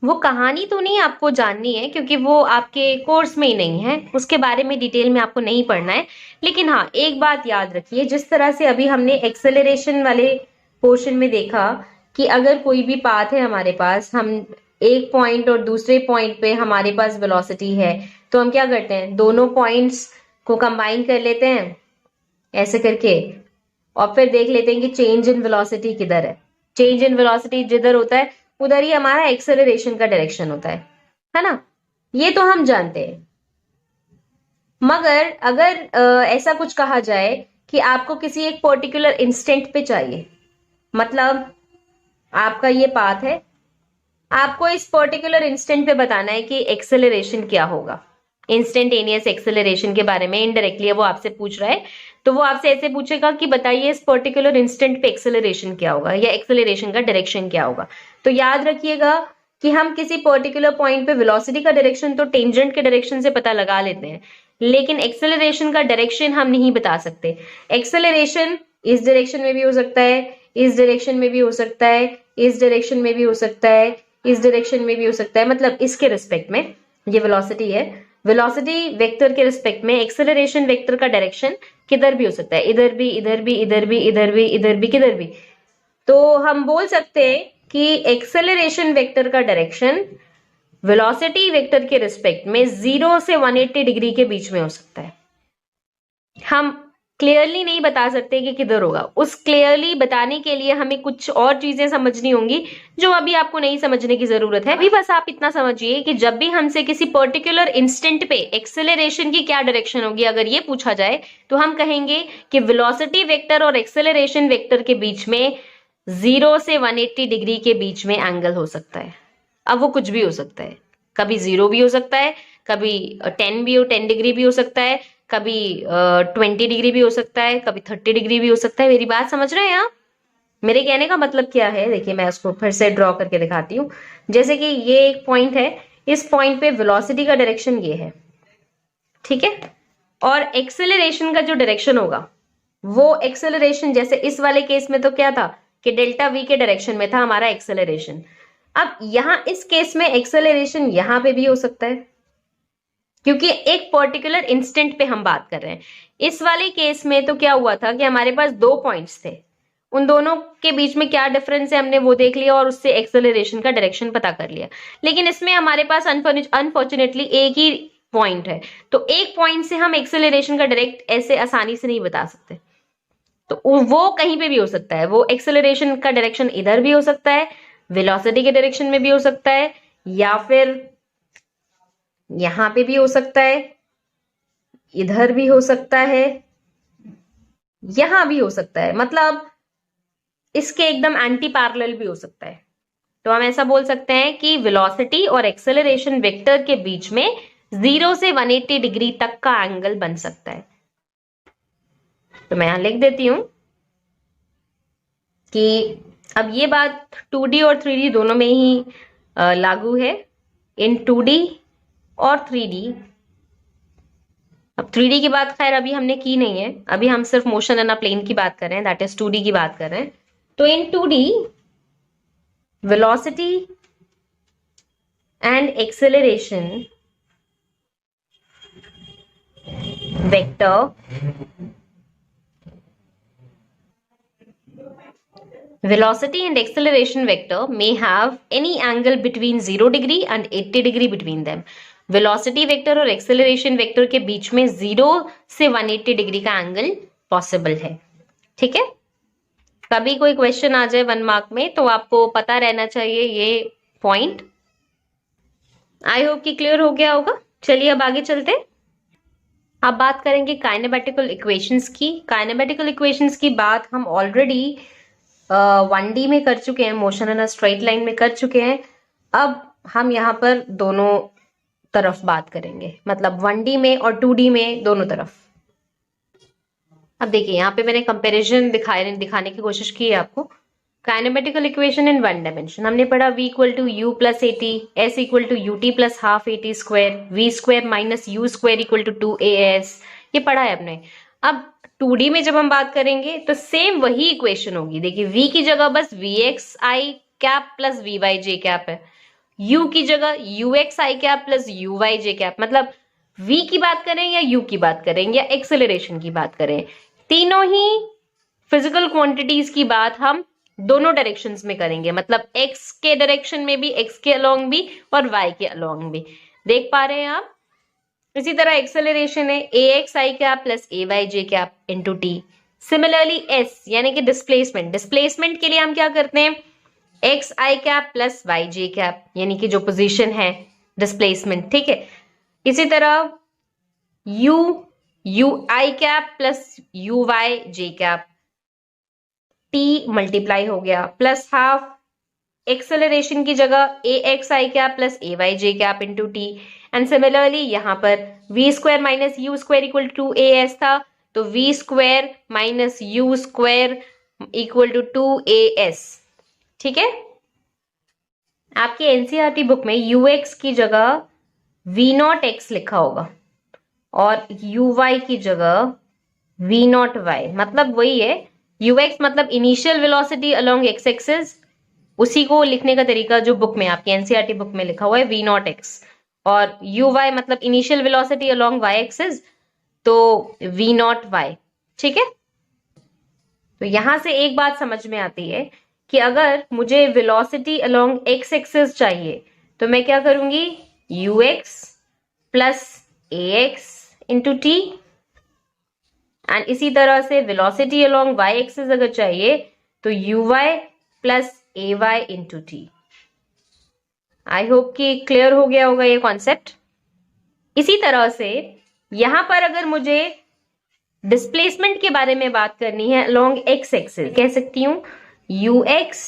वो कहानी तो नहीं आपको जाननी है क्योंकि वो आपके कोर्स में ही नहीं है, उसके बारे में डिटेल में आपको नहीं पढ़ना है। लेकिन हाँ, एक बात याद रखिए, जिस तरह से अभी हमने एक्सेलरेशन वाले पोर्शन में देखा कि अगर कोई भी पाथ है हमारे पास, हम एक पॉइंट और दूसरे पॉइंट पे हमारे पास वेलोसिटी है, तो हम क्या करते हैं, दोनों पॉइंट्स को कंबाइन कर लेते हैं ऐसे करके, और फिर देख लेते हैं कि चेंज इन वेलोसिटी किधर है। चेंज इन वेलोसिटी जिधर होता है उधर ही हमारा एक्सेलरेशन का डायरेक्शन होता है ना। ये तो हम जानते हैं। मगर अगर ऐसा कुछ कहा जाए कि आपको किसी एक पर्टिकुलर इंस्टेंट पे चाहिए, मतलब आपका ये पाथ है, आपको इस पर्टिकुलर इंस्टेंट पे बताना है कि एक्सेलरेशन क्या होगा, इंस्टेंटेनियस एक्सेलरेशन के बारे में इनडायरेक्टली वो आपसे पूछ रहा है। तो वो आपसे ऐसे पूछेगा कि बताइए इस पर्टिकुलर इंस्टेंट पे एक्सेलरेशन क्या होगा या एक्सेलरेशन का डायरेक्शन क्या होगा। तो याद रखिएगा कि हम किसी पर्टिकुलर पॉइंट पे वेलोसिटी का डायरेक्शन तो टेंजेंट के डायरेक्शन से पता लगा लेते हैं, लेकिन एक्सेलरेशन का डायरेक्शन हम नहीं बता सकते। एक्सेलरेशन इस डायरेक्शन में भी हो सकता है, इस डायरेक्शन में भी हो सकता है, इस डायरेक्शन में भी हो सकता है, इस डायरेक्शन में भी हो सकता है, मतलब इसके रिस्पेक्ट में ये वेलोसिटी है, वेलोसिटी वेक्टर के रिस्पेक्ट में एक्सेलरेशन वेक्टर का डायरेक्शन किधर भी हो सकता है, इधर भी, इधर भी, इधर भी, इधर भी, इधर भी, किधर भी। तो हम बोल सकते हैं कि एक्सेलरेशन वेक्टर का डायरेक्शन वेलोसिटी वेक्टर के रिस्पेक्ट में 0 से 180 डिग्री के बीच में हो सकता है। हम क्लियरली नहीं बता सकते कि किधर होगा, उस क्लियरली बताने के लिए हमें कुछ और चीजें समझनी होंगी जो अभी आपको नहीं समझने की जरूरत है। अभी बस आप इतना समझिए कि जब भी हमसे किसी पर्टिकुलर इंस्टेंट पे एक्सेलरेशन की क्या डायरेक्शन होगी अगर ये पूछा जाए, तो हम कहेंगे कि वेलोसिटी वेक्टर और एक्सेलरेशन वेक्टर के बीच में 0 से 180 डिग्री के बीच में एंगल हो सकता है। अब वो कुछ भी हो सकता है, कभी 0 भी हो सकता है, कभी 10 भी 10 डिग्री भी हो सकता है, कभी 20 डिग्री भी हो सकता है, कभी 30 डिग्री भी हो सकता है। मेरी बात समझ रहे हैं आप? मेरे कहने का मतलब क्या है, देखिए मैं उसको फिर से ड्रॉ करके दिखाती हूँ। जैसे कि ये एक पॉइंट है, इस पॉइंट पे वेलोसिटी का डायरेक्शन ये है, ठीक है, और एक्सेलरेशन का जो डायरेक्शन होगा वो एक्सेलरेशन, जैसे इस वाले केस में तो क्या था कि डेल्टा वी के डायरेक्शन में था हमारा एक्सेलरेशन। अब यहां इस केस में एक्सेलरेशन यहां पे भी हो सकता है, क्योंकि एक पर्टिकुलर इंस्टेंट पे हम बात कर रहे हैं। इस वाले केस में तो क्या हुआ था कि हमारे पास दो पॉइंट्स थे, उन दोनों के बीच में क्या डिफरेंस है हमने वो देख लिया और उससे एक्सेलरेशन का डायरेक्शन पता कर लिया। लेकिन इसमें हमारे पास अनफॉर्चुनेटली एक ही पॉइंट है, तो एक पॉइंट से हम एक्सेलरेशन का डायरेक्ट ऐसे आसानी से नहीं बता सकते। तो वो कहीं पे भी हो सकता है, वो एक्सेलरेशन का डायरेक्शन इधर भी हो सकता है, वेलोसिटी के डायरेक्शन में भी हो सकता है, या फिर यहां पे भी हो सकता है, इधर भी हो सकता है, यहां भी हो सकता है, मतलब इसके एकदम एंटी पैरेलल भी हो सकता है। तो हम ऐसा बोल सकते हैं कि वेलोसिटी और एक्सेलरेशन वेक्टर के बीच में 0 से 180 डिग्री तक का एंगल बन सकता है। तो मैं यहां लिख देती हूं कि अब ये बात 2D और 3D दोनों में ही लागू है। इन 2D और 3D, अब 3D की बात खैर अभी हमने की नहीं है, अभी हम सिर्फ मोशन इन अ प्लेन की बात कर रहे हैं, दैट इज 2D की बात कर रहे हैं। तो इन 2D velocity and acceleration vector velocity and acceleration vector may have any angle between 0 degree and 80 degree between them. Velocity vector और एक्सेलरेशन वेक्टर के बीच में 0 से 180 डिग्री का एंगल पॉसिबल है, ठीक है। कभी कोई क्वेश्चन आ जाए 1 मार्क में तो आपको पता रहना चाहिए ये पॉइंट। आई होप कि क्लियर हो गया होगा। चलिए अब आगे चलते हैं। अब बात करेंगे काइनेमेटिकल इक्वेशंस की। काइनेमेटिकल इक्वेशंस की बात हम ऑलरेडी 1D में कर चुके हैं, motion in a straight line में कर चुके हैं। अब हम यहाँ पर दोनों तरफ बात करेंगे, मतलब 1D में और 2D में दोनों तरफ। अब देखिए यहाँ पे मैंने कंपैरिजन दिखाने की कोशिश की है आपको। काइनेमेटिकल इक्वेशन इन 1 डायमेंशन हमने पढ़ा v equal to u plus a t, s equal to u t plus half a t square, v square minus you square equal to 2as, ये पढ़ा है आपने। अब 2D में जब हम बात करेंगे तो सेम वही इक्वेशन होगी। देखिए v की जगह बस वी एक्स आई कैप प्लस वी वाई जे कैप है, u की जगह u x I cap plus you Y J cap, मतलब v की बात करें या u की बात करें या एक्सेलरेशन की बात करें, तीनों ही फिजिकल क्वांटिटीज की बात हम दोनों डायरेक्शंस में करेंगे, मतलब x के डायरेक्शन में भी, x के अलोंग भी और y के अलोंग भी। देख पा रहे हैं आप? इसी तरह एक्सेलरेशन है A x I cap plus A Y J cap into T. Similarly s यानी कि डिस्प्लेसमेंट, डिस्प्लेसमेंट के लिए हम क्या करते हैं, एक्स आई कैप प्लस वाई जे कैप, यानी कि जो पोजीशन है डिस्प्लेसमेंट, ठीक है। इसी तरह U I cap plus you Y J cap, T multiply हो गया, प्लस हाफ एक्सेलरेशन की जगह A x I cap plus A Y J cap into T. And similarly यहां पर V square minus you square equal to A S था, तो V square minus you square equal to A S. ठीक है, आपके NCERT book में U X की जगह वी नॉट एक्स लिखा होगा और यू वाई की जगह वी नॉट वाई, मतलब वही है। यू एक्स मतलब initial velocity along x axis, उसी को लिखने का तरीका जो बुक में आपकी एनसीईआरटी बुक में लिखा हुआ है वी नॉट एक्स, और यू वाई मतलब initial velocity along y axis, तो वी नॉट वाई। ठीक है, तो यहां से एक बात समझ में आती है कि अगर मुझे वेलोसिटी अलोंग एक्स एक्सिस चाहिए तो मैं क्या करूंगी, you x plus A x into T, and इसी तरह से वेलोसिटी अलोंग वाई एक्सिस अगर चाहिए तो u y plus A y into t. I hope कि क्लियर हो गया होगा ये कॉन्सेप्ट। इसी तरह से यहां पर अगर मुझे डिस्प्लेसमेंट के बारे में बात करनी है अलोंग एक्स एक्सिस, कह सकती हूं you x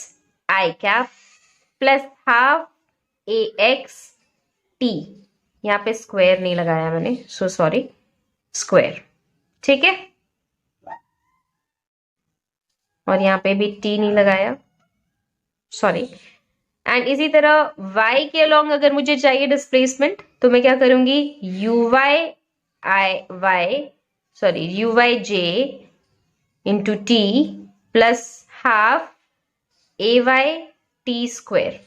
I cap plus half A x T, यहां पे स्क्वायर नहीं लगाया मैंने, सो सॉरी, स्क्वायर। ठीक है, और यहां पे भी टी नहीं लगाया, सॉरी। एंड इसी तरह y के अलोंग अगर मुझे चाहिए डिस्प्लेसमेंट तो मैं क्या करूंगी, u y i y sorry u Y j into t plus half a y t square.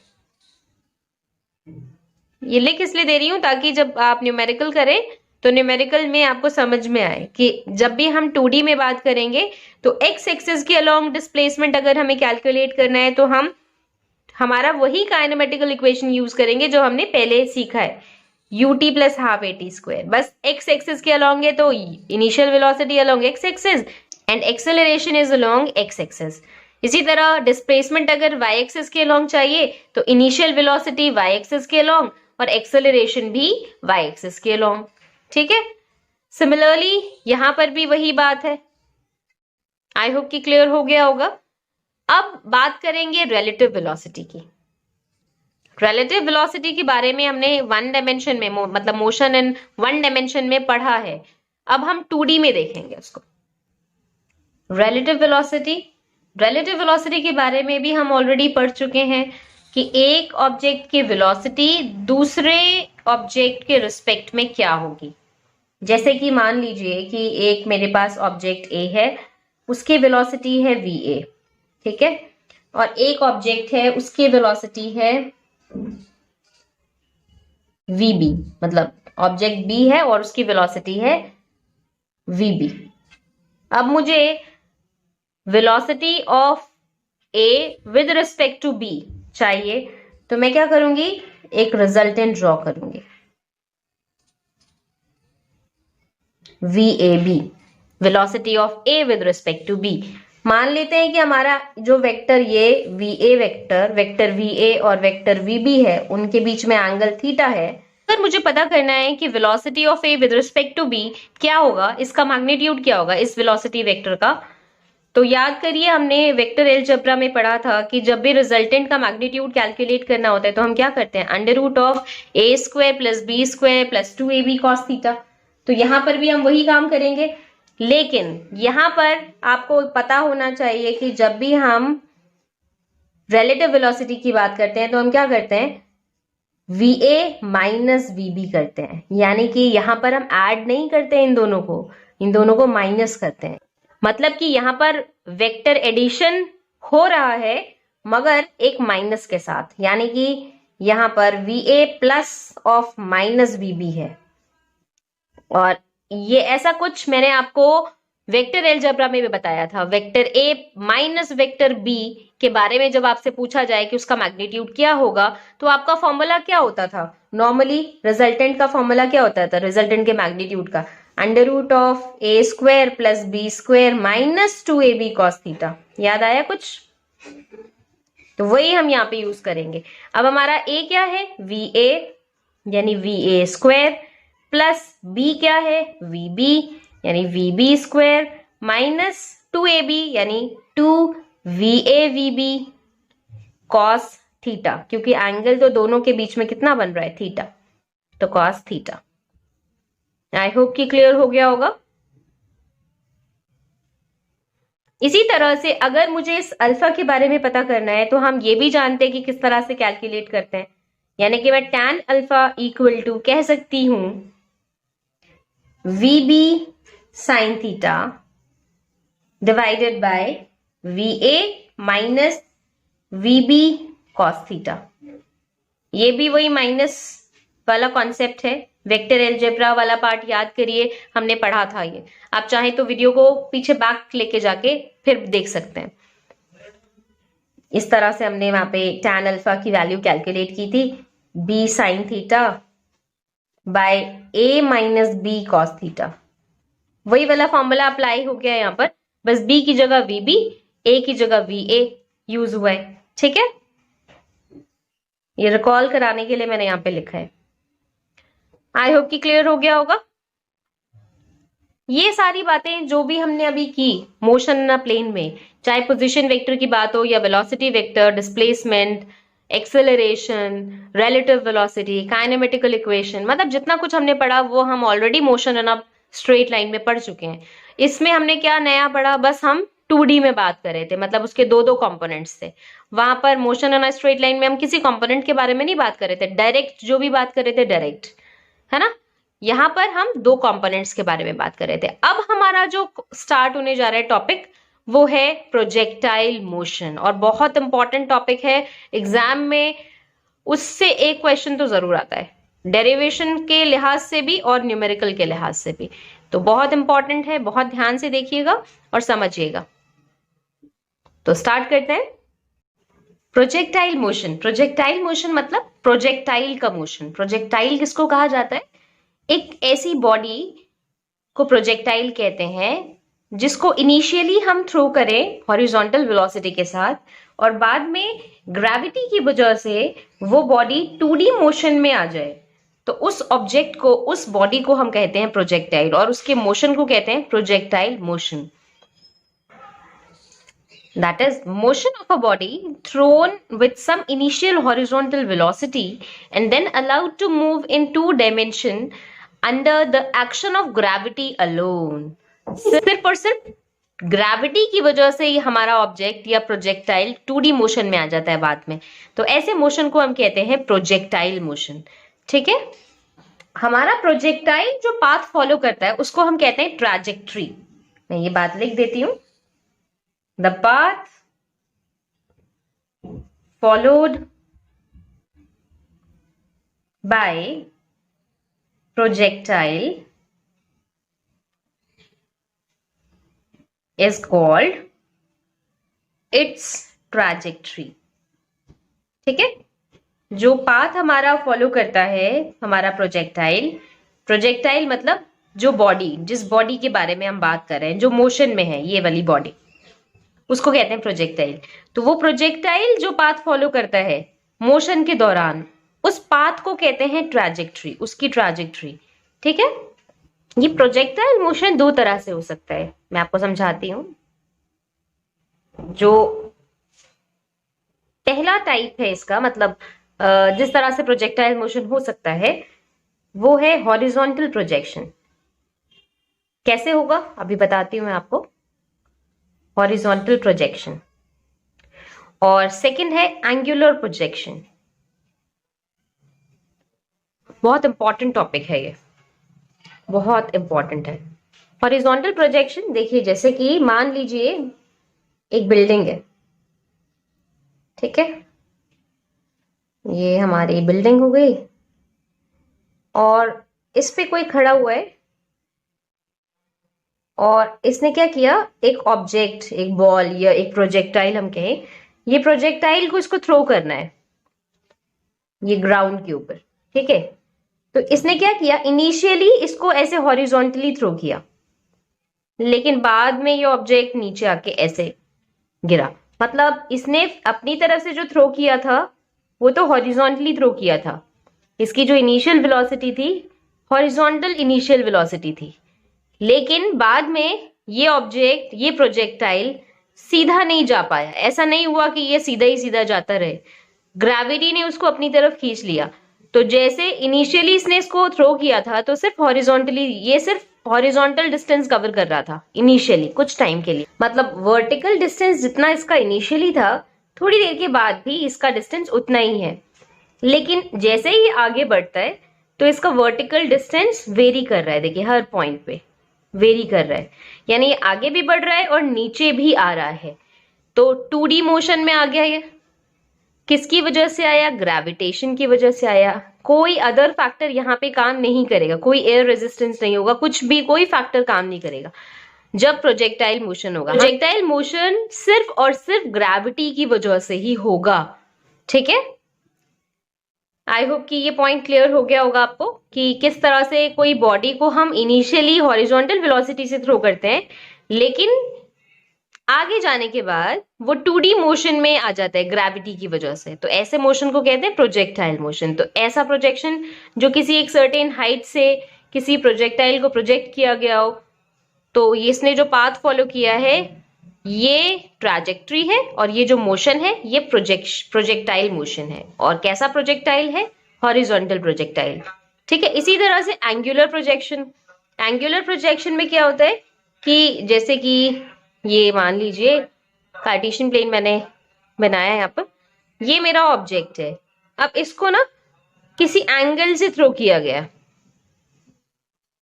ये लिख इसलिए दे रही हूं ताकि जब आप न्यूमेरिकल करें तो न्यूमेरिकल में आपको समझ में आए कि जब भी हम 2D में बात करेंगे तो एक्स एक्सिस के अलोंग डिस्प्लेसमेंट अगर हमें कैलकुलेट करना है तो हम हमारा वही काइनेमेटिकल इक्वेशन यूज करेंगे जो हमने पहले सीखा है, you t plus half a t square. बस एक्स एक्सिस के अलोंग है तो initial velocity along x axis and acceleration is along x axis. इसी तरह डिस्प्लेसमेंट अगर वाई एक्सिस के अलोंग चाहिए तो इनिशियल वेलोसिटी वाई एक्सिस के अलोंग और एक्सेलरेशन भी वाई एक्सिस के अलोंग। ठीक है, सिमिलरली यहां पर भी वही बात है। आई होप कि क्लियर हो गया होगा। अब बात करेंगे रिलेटिव वेलोसिटी की। रिलेटिव वेलोसिटी के बारे में हमने वन डायमेंशन में मतलब मोशन इन वन डायमेंशन में पढ़ा है, अब हम 2D में देखेंगे उसको। रिलेटिव वेलोसिटी के बारे में भी हम ऑलरेडी पढ़ चुके हैं कि एक ऑब्जेक्ट की वेलोसिटी दूसरे ऑब्जेक्ट के रिस्पेक्ट में क्या होगी। जैसे कि मान लीजिए कि एक मेरे पास ऑब्जेक्ट ए है, उसकी वेलोसिटी है va, ठीक है, और एक ऑब्जेक्ट है उसकी वेलोसिटी है vb, मतलब ऑब्जेक्ट b है और उसकी वेलोसिटी है vb। अब मुझे velocity of a with respect to b चाहिए, तो मैं क्या करूंगी, एक रिजल्टेंट ड्रॉ करूंगी, VAB, velocity of A with respect to B। मान लेते हैं कि हमारा जो वेक्टर ये VA वेक्टर VA और वेक्टर VB है, उनके बीच में एंगल थीटा है। अगर मुझे पता करना है कि velocity of A with respect to B क्या होगा, इसका मैग्नीट्यूड क्या होगा इस वेलोसिटी वेक्टर का, तो याद करिए हमने वेक्टर अलजेब्रा में पढ़ा था कि जब भी रिजल्टेंट का मैग्नीट्यूड कैलकुलेट करना होता है तो हम क्या करते हैं, under root of A square plus B square plus 2AB cos theta. तो यहां पर भी हम वही काम करेंगे, लेकिन यहां पर आपको पता होना चाहिए कि जब भी हम रिलेटिव वेलोसिटी की बात करते हैं तो हम क्या करते हैं, VA माइनस VB करते हैं, यानी कि यहां पर हम ऐड नहीं करते हैं इन दोनों को माइनस करते हैं। मतलब कि यहां पर वेक्टर एडिशन हो रहा है मगर एक माइनस के साथ, यानी कि यहां पर VA plus of minus VB है। और ये ऐसा कुछ मैंने आपको वेक्टर अलजेब्रा में भी बताया था। Vector A minus vector B के बारे में जब आपसे पूछा जाए कि उसका मैग्नीट्यूड क्या होगा तो आपका फॉर्मूला क्या होता था, नॉर्मली रिजल्टेंट का फॉर्मूला क्या होता था, रिजल्टेंट के मैग्नीट्यूड का under root of A square plus B square minus 2AB cos theta. याद आया कुछ? तो वही हम यहाँ पे यूज करेंगे। अब हमारा A क्या है, VA यानी VA स्क्वायर प्लस बी क्या है, वी बी यानी v b square minus 2ab यानी 2VA VB कॉस थीटा, क्योंकि एंगल तो दोनों के बीच में कितना बन रहा है, थीटा, तो कॉस थीटा। आई होप कि क्लियर हो गया होगा। इसी तरह से अगर मुझे इस अल्फा के बारे में पता करना है तो हम ये भी जानते हैं कि किस तरह से कैलकुलेट करते हैं, यानी कि मैं tan अल्फा इक्वल टू कह सकती हूं VB sine theta divided by VA minus VB cos theta. ये भी वही माइनस वाला कॉन्सेप्ट है, वेक्टर एलजेब्रा वाला पार्ट याद करिए, हमने पढ़ा था ये। आप चाहें तो वीडियो को पीछे बैक लेके जाके फिर देख सकते हैं। इस तरह से हमने वहां पे tan अल्फा की वैल्यू कैलकुलेट की थी, b sign theta bye a minus b cos theta. वही वाला फॉर्मूला अप्लाई हो गया यहाँ पर, बस b की जगह vb, a की जगह va यूज हुआ है। ठीक है, ये रिकॉल कराने के लिए मैंने यहाँ पे लिखा है। आई होप कि क्लियर हो गया होगा। ये सारी बातें जो भी हमने अभी की मोशन इन अ प्लेन में, चाहे पोजीशन वेक्टर की बात हो या velocity vector, displacement, acceleration, relative velocity, kinematical equation, मतलब जितना कुछ हमने पढ़ा वो हम already motion in a straight line में पढ़ चुके हैं। इसमें हमने क्या नया पढ़ा, बस हम 2D में बात कर रहे थे, मतलब उसके दो दो कंपोनेंट्स थे। वहां पर motion in a straight line में हम किसी कंपोनेंट के बारे में नहीं बात कर रहे थे, डायरेक्ट जो भी बात कर रहे थे डायरेक्ट, है ना। यहां पर हम दो कंपोनेंट्स के बारे में बात कर रहे थे। अब हमारा जो स्टार्ट होने जा रहा है टॉपिक वो है प्रोजेक्टाइल मोशन, और बहुत इंपॉर्टेंट टॉपिक है एग्जाम में, उससे एक क्वेश्चन तो जरूर आता है, डेरिवेशन के लिहाज से भी और न्यूमेरिकल के लिहाज से भी, तो बहुत इंपॉर्टेंट है, बहुत ध्यान से देखिएगा और समझिएगा। तो स्टार्ट करते हैं। प्रोजेक्टाइल मोशन, प्रोजेक्टाइल मोशन मतलब प्रोजेक्टाइल का मोशन। प्रोजेक्टाइल किसको कहा जाता है, एक ऐसी बॉडी को प्रोजेक्टाइल कहते हैं जिसको इनिशियली हम थ्रो करें हॉरिजॉन्टल वेलोसिटी के साथ, और बाद में ग्रेविटी की वजह से वो बॉडी 2D मोशन में आ जाए, तो उस ऑब्जेक्ट को, उस बॉडी को हम कहते हैं प्रोजेक्टाइल, और उसके मोशन को कहते हैं projectile motion. That is motion of a body thrown with some initial horizontal velocity and then allowed to move in 2 dimension under the action of gravity alone. सिर्फ और सिर्फ ग्रेविटी की वजह से ही हमारा ऑब्जेक्ट या प्रोजेक्टाइल 2D मोशन में आ जाता है बाद में, तो ऐसे मोशन को हम कहते हैं प्रोजेक्टाइल मोशन। ठीक है, हमारा प्रोजेक्टाइल जो पाथ फॉलो करता है उसको हम कहते हैं ट्रैजेक्टरी। मैं ये बात लिख देती हूं, the path followed by projectile is called its trajectory। ठीक है, जो पाथ हमारा फॉलो करता है हमारा प्रोजेक्टाइल, प्रोजेक्टाइल मतलब जो बॉडी, जिस बॉडी के बारे में हम बात कर रहे हैं, जो मोशन में है, ये वाली बॉडी, उसको कहते हैं प्रोजेक्टाइल। तो वो प्रोजेक्टाइल जो पाथ फॉलो करता है मोशन के दौरान, उस पाथ को कहते हैं ट्रैजेक्टरी, उसकी ट्रैजेक्टरी। ठीक है, ये प्रोजेक्टाइल मोशन दो तरह से हो सकता है, मैं आपको समझाती हूं। जो पहला टाइप है इसका, मतलब जिस तरह से प्रोजेक्टाइल मोशन हो सकता है, वो है हॉरिजॉन्टल प्रोजेक्शन। कैसे होगा अभी बताती हूं मैं आपको, हॉरिजॉन्टल प्रोजेक्शन। और सेकंड है एंगुलर प्रोजेक्शन। बहुत इंपॉर्टेंट टॉपिक है ये, बहुत इंपॉर्टेंट है। हॉरिजॉन्टल प्रोजेक्शन देखिए, जैसे कि मान लीजिए एक बिल्डिंग है, ठीक है, ये हमारी बिल्डिंग हो गई और इस पे कोई खड़ा हुआ है और इसने क्या किया, एक ऑब्जेक्ट, एक बॉल या एक प्रोजेक्टाइल हम कहें, ये प्रोजेक्टाइल को इसको थ्रो करना है ये ग्राउंड के ऊपर। ठीक है, तो इसने क्या किया, इनिशियली इसको ऐसे हॉरिजॉन्टली थ्रो किया, लेकिन बाद में ये ऑब्जेक्ट नीचे आके ऐसे गिरा। मतलब इसने अपनी तरफ से जो थ्रो किया था वो तो हॉरिजॉन्टली थ्रो किया था, इसकी जो इनिशियल वेलोसिटी थी हॉरिजॉन्टल इनिशियल वेलोसिटी थी, लेकिन बाद में ये ऑब्जेक्ट, ये प्रोजेक्टाइल सीधा नहीं जा पाया। ऐसा नहीं हुआ कि ये सीधा ही सीधा जाता रहे, ग्रेविटी ने उसको अपनी तरफ खींच लिया। तो जैसे इनिशियली इसने इसको थ्रो किया था तो सिर्फ हॉरिजॉन्टली, ये सिर्फ हॉरिजॉन्टल डिस्टेंस कवर कर रहा था इनिशियली, कुछ टाइम के लिए। मतलब वर्टिकल डिस्टेंस जितना इसका इनिशियली था, थोड़ी देर के बाद भी इसका डिस्टेंस उतना ही है। लेकिन जैसे ही आगे बढ़ता है तो इसका वर्टिकल डिस्टेंस वेरी कर रहा है। देखिए हर पॉइंट पे वेरी कर रहा है, यानी ये आगे भी बढ़ रहा है और नीचे भी आ रहा है। तो 2D मोशन में आ गया ये। किसकी वजह से आया? ग्रेविटेशन की वजह से आया। कोई अदर फैक्टर यहाँ पे काम नहीं करेगा, कोई एयर रेजिस्टेंस नहीं होगा, कुछ भी कोई फैक्टर काम नहीं करेगा जब प्रोजेक्टाइल मोशन होगा। प्रोजेक्टाइल मोशन सिर्फ और सिर्फ ग्रेविटी की वजह से ही होगा। ठीक है, आई होप कि ये पॉइंट क्लियर हो गया होगा आपको कि किस तरह से कोई बॉडी को हम इनिशियली हॉरिजॉन्टल वेलोसिटी से थ्रो करते हैं, लेकिन आगे जाने के बाद वो 2D मोशन में आ जाता है ग्रेविटी की वजह से। तो ऐसे मोशन को कहते हैं प्रोजेक्टाइल मोशन। तो ऐसा प्रोजेक्शन जो किसी एक सर्टेन हाइट से किसी प्रोजेक्टाइल को प्रोजेक्ट किया गया हो, तो इसने जो पाथ फॉलो किया है ये ट्रैजेक्टरी है, और ये जो मोशन है ये प्रोजेक्टाइल मोशन है। और कैसा प्रोजेक्टाइल है? Horizontal projectile. ठीक है, इसी तरह से एंगुलर प्रोजेक्शन। एंगुलर प्रोजेक्शन में क्या होता है कि जैसे कि ये मान लीजिए कार्टेशियन प्लेन मैंने बनाया है यहाँ पर, ये मेरा ऑब्जेक्ट है। अब इसको ना किसी एंगल से थ्रो किया गया,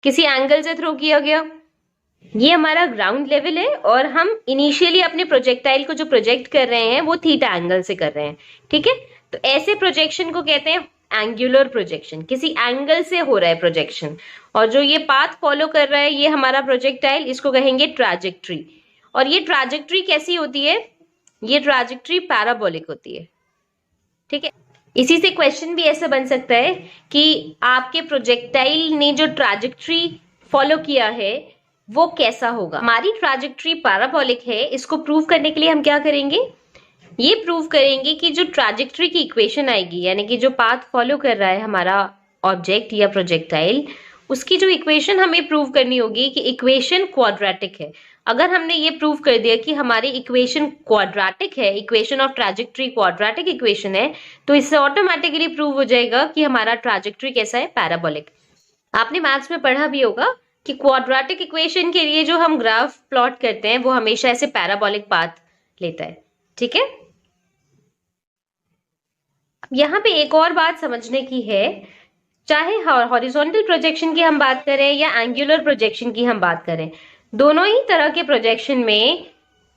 किसी एंगल से थ्रो किया गया। ये हमारा ग्राउंड लेवल है और हम इनिशियली अपने प्रोजेक्टाइल को जो प्रोजेक्ट कर रहे हैं वो थीटा एंगल से कर रहे हैं। ठीक है, तो ऐसे प्रोजेक्शन को कहते हैं एंगुलर प्रोजेक्शन। किसी एंगल से हो रहा है प्रोजेक्शन, और जो ये पाथ फॉलो कर रहा है ये हमारा प्रोजेक्टाइल, इसको कहेंगे ट्रैजेक्टरी। और ये ट्रैजेक्टरी कैसी होती है? ये ट्रैजेक्टरी पैराबोलिक होती है। ठीक है, इसी से क्वेश्चन भी ऐसा बन सकता है कि आपके प्रोजेक्टाइल ने जो ट्रैजेक्टरी फॉलो किया है वो कैसा होगा। हमारी ट्रैजेक्टरी पैराबोलिक है, इसको प्रूव करने के लिए हम क्या करेंगे? ये प्रूव करेंगे कि जो ट्रैजेक्टरी की इक्वेशन आएगी, यानी कि जो पाथ फॉलो कर रहा है हमारा ऑब्जेक्ट या प्रोजेक्टाइल, उसकी जो इक्वेशन हमें प्रूव करनी होगी कि इक्वेशन क्वाड्रेटिक है। अगर हमने ये प्रूव कर दिया कि हमारी इक्वेशन क्वाड्रेटिक है, equation of trajectory quadratic equation है, तो इससे ऑटोमेटिकली प्रूव हो जाएगा कि हमारा ट्रैजेक्टरी कैसा है? पैराबोलिक। आपने मैथ्स में पढ़ा भी होगा कि क्वाड्रेटिक इक्वेशन के लिए जो हम ग्राफ प्लॉट करते हैं वो हमेशा ऐसे पैराबोलिक पाथ लेता है। ठीक है, यहाँ पे एक और बात समझने की है, चाहे हॉरिजॉन्टल प्रोजेक्शन की हम बात करें या एंगुलर प्रोजेक्शन की हम बात करें, दोनों ही तरह के प्रोजेक्शन में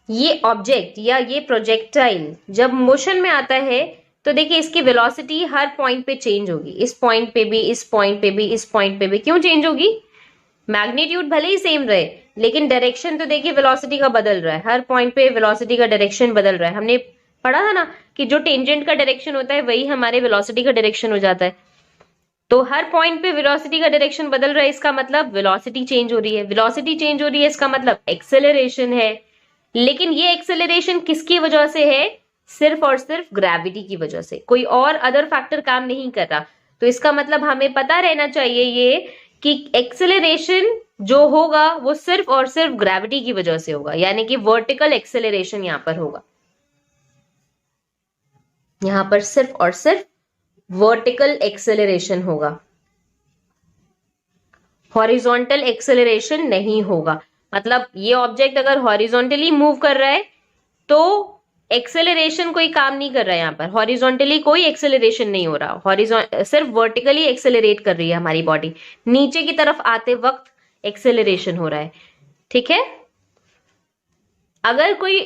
ये ऑब्जेक्ट या ये प्रोजेक्टाइल जब मोशन में आता है तो देखिए इसकी वेलोसिटी हर पॉइंट पे चेंज होगी। इस पॉइंट पे भी, इस पॉइंट पे भी, इस पॉइंट पे भी। क्यों चेंज होगी? मैग्नीट्यूड भले ही सेम रहे, लेकिन डायरेक्शन तो देखिए वेलोसिटी का बदल रहा है। हर पॉइंट पे वेलोसिटी का डायरेक्शन बदल रहा है। हमने पढ़ा था ना कि जो टेंजेंट का डायरेक्शन होता है वही हमारे वेलोसिटी का डायरेक्शन हो जाता है। तो हर पॉइंट पे वेलोसिटी का डायरेक्शन बदल रहा है, इसका मतलब वेलोसिटी चेंज हो रही है। वेलोसिटी चेंज हो रही है इसका मतलब एक्सेलरेशन है। लेकिन ये एक्सेलरेशन किसकी वजह से है? सिर्फ और सिर्फ ग्रेविटी की वजह से, कोई और अदर फैक्टर काम नहीं कर रहा। तो इसका मतलब हमें पता रहना चाहिए ये कि एक्सेलरेशन जो होगा वो सिर्फ और सिर्फ ग्रेविटी की वजह से होगा, यानी कि वर्टिकल एक्सेलरेशन यहां पर होगा। यहां पर सिर्फ और सिर्फ वर्टिकल एक्सेलरेशन होगा, हॉरिजॉन्टल एक्सेलरेशन नहीं होगा। मतलब ये ऑब्जेक्ट अगर हॉरिजॉन्टली मूव कर रहा है तो एक्सेलरेशन कोई काम नहीं कर रहा है। यहाँ पर हॉरिजॉन्टली कोई एक्सेलरेशन नहीं हो रहा, सिर्फ वर्टिकली एक्सेलरेट कर रही है हमारी बॉडी। नीचे की तरफ आते वक्त एक्सेलरेशन हो रहा है। ठीक है, अगर कोई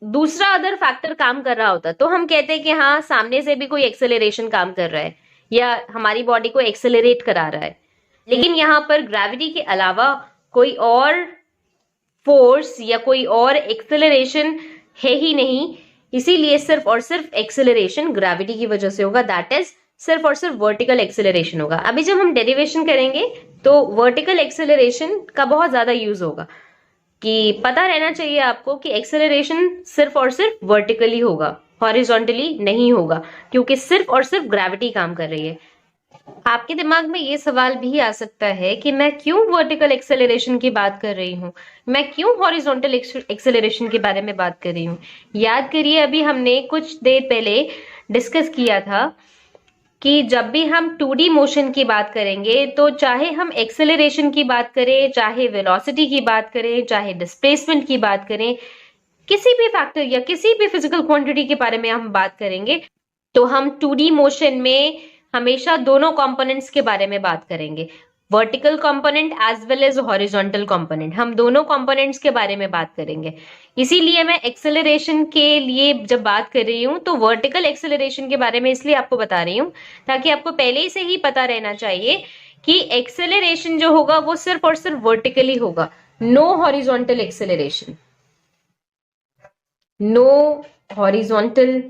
दूसरा अदर फैक्टर काम कर रहा होता तो हम कहते हैं कि हाँ सामने से भी कोई एक्सेलरेशन काम कर रहा है या हमारी बॉडी को एक्सेलरेट करा रहा है। लेकिन यहाँ पर ग्रेविटी के अलावा कोई और फोर्स या कोई और एक्सेलरेशन है ही नहीं, इसीलिए सिर्फ और सिर्फ एक्सेलरेशन ग्रेविटी की वजह से होगा। दैट इज सिर्फ और सिर्फ वर्टिकल एक्सेलरेशन होगा। अभी जब हम डेरिवेशन करेंगे तो वर्टिकल एक्सेलरेशन का बहुत ज्यादा यूज होगा, कि पता रहना चाहिए आपको कि एक्सेलरेशन सिर्फ और सिर्फ वर्टिकली होगा, हॉरिजॉन्टली नहीं होगा, क्योंकि सिर्फ और सिर्फ ग्रेविटी काम कर रही है। आपके दिमाग में ये सवाल भी आ सकता है कि मैं क्यों वर्टिकल एक्सेलरेशन की बात कर रही हूँ, मैं क्यों हॉरिजॉन्टल एक्सेलरेशन के बारे में बात कर रही हूँ। याद करिए, अभी हमने कुछ देर पहले डिस्कस किया था कि जब भी हम 2D मोशन की बात करेंगे तो चाहे हम एक्सेलरेशन की बात करें, चाहे वेलोसिटी की बात करें, चाहे डिस्प्लेसमेंट की बात करें, किसी भी फैक्टर या किसी भी फिजिकल क्वांटिटी के बारे में हम बात करेंगे तो हम 2D मोशन में हमेशा दोनों कंपोनेंट्स के बारे में बात करेंगे, vertical component as well as horizontal component, हम दोनों कंपोनेंट्स के बारे में बात करेंगे। इसीलिए मैं एक्सेलरेशन के लिए जब बात कर रही हूँ तो वर्टिकल एक्सेलरेशन के बारे में इसलिए आपको बता रही हूँ ताकि आपको पहले से ही पता रहना चाहिए कि एक्सेलरेशन जो होगा वो सिर्फ और सिर्फ वर्टिकली होगा, no horizontal acceleration, no horizontal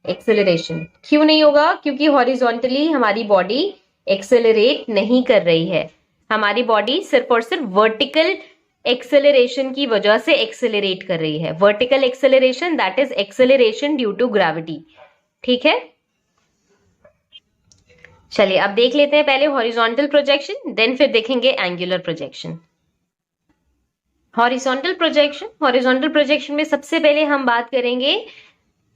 acceleration. क्यों नहीं होगा? क्योंकि हॉरिजॉन्टली हमारी बॉडी एक्सेलरेट नहीं कर रही है, हमारी बॉडी सिर्फ और सिर्फ वर्टिकल एक्सेलरेशन की वजह से एक्सेलरेट कर रही है। Vertical acceleration that is acceleration due to gravity. ठीक है, चलिए अब देख लेते हैं पहले हॉरिजॉन्टल प्रोजेक्शन, देन फिर देखेंगे एंगुलर प्रोजेक्शन। हॉरिजॉन्टल प्रोजेक्शन में सबसे पहले हम बात करेंगे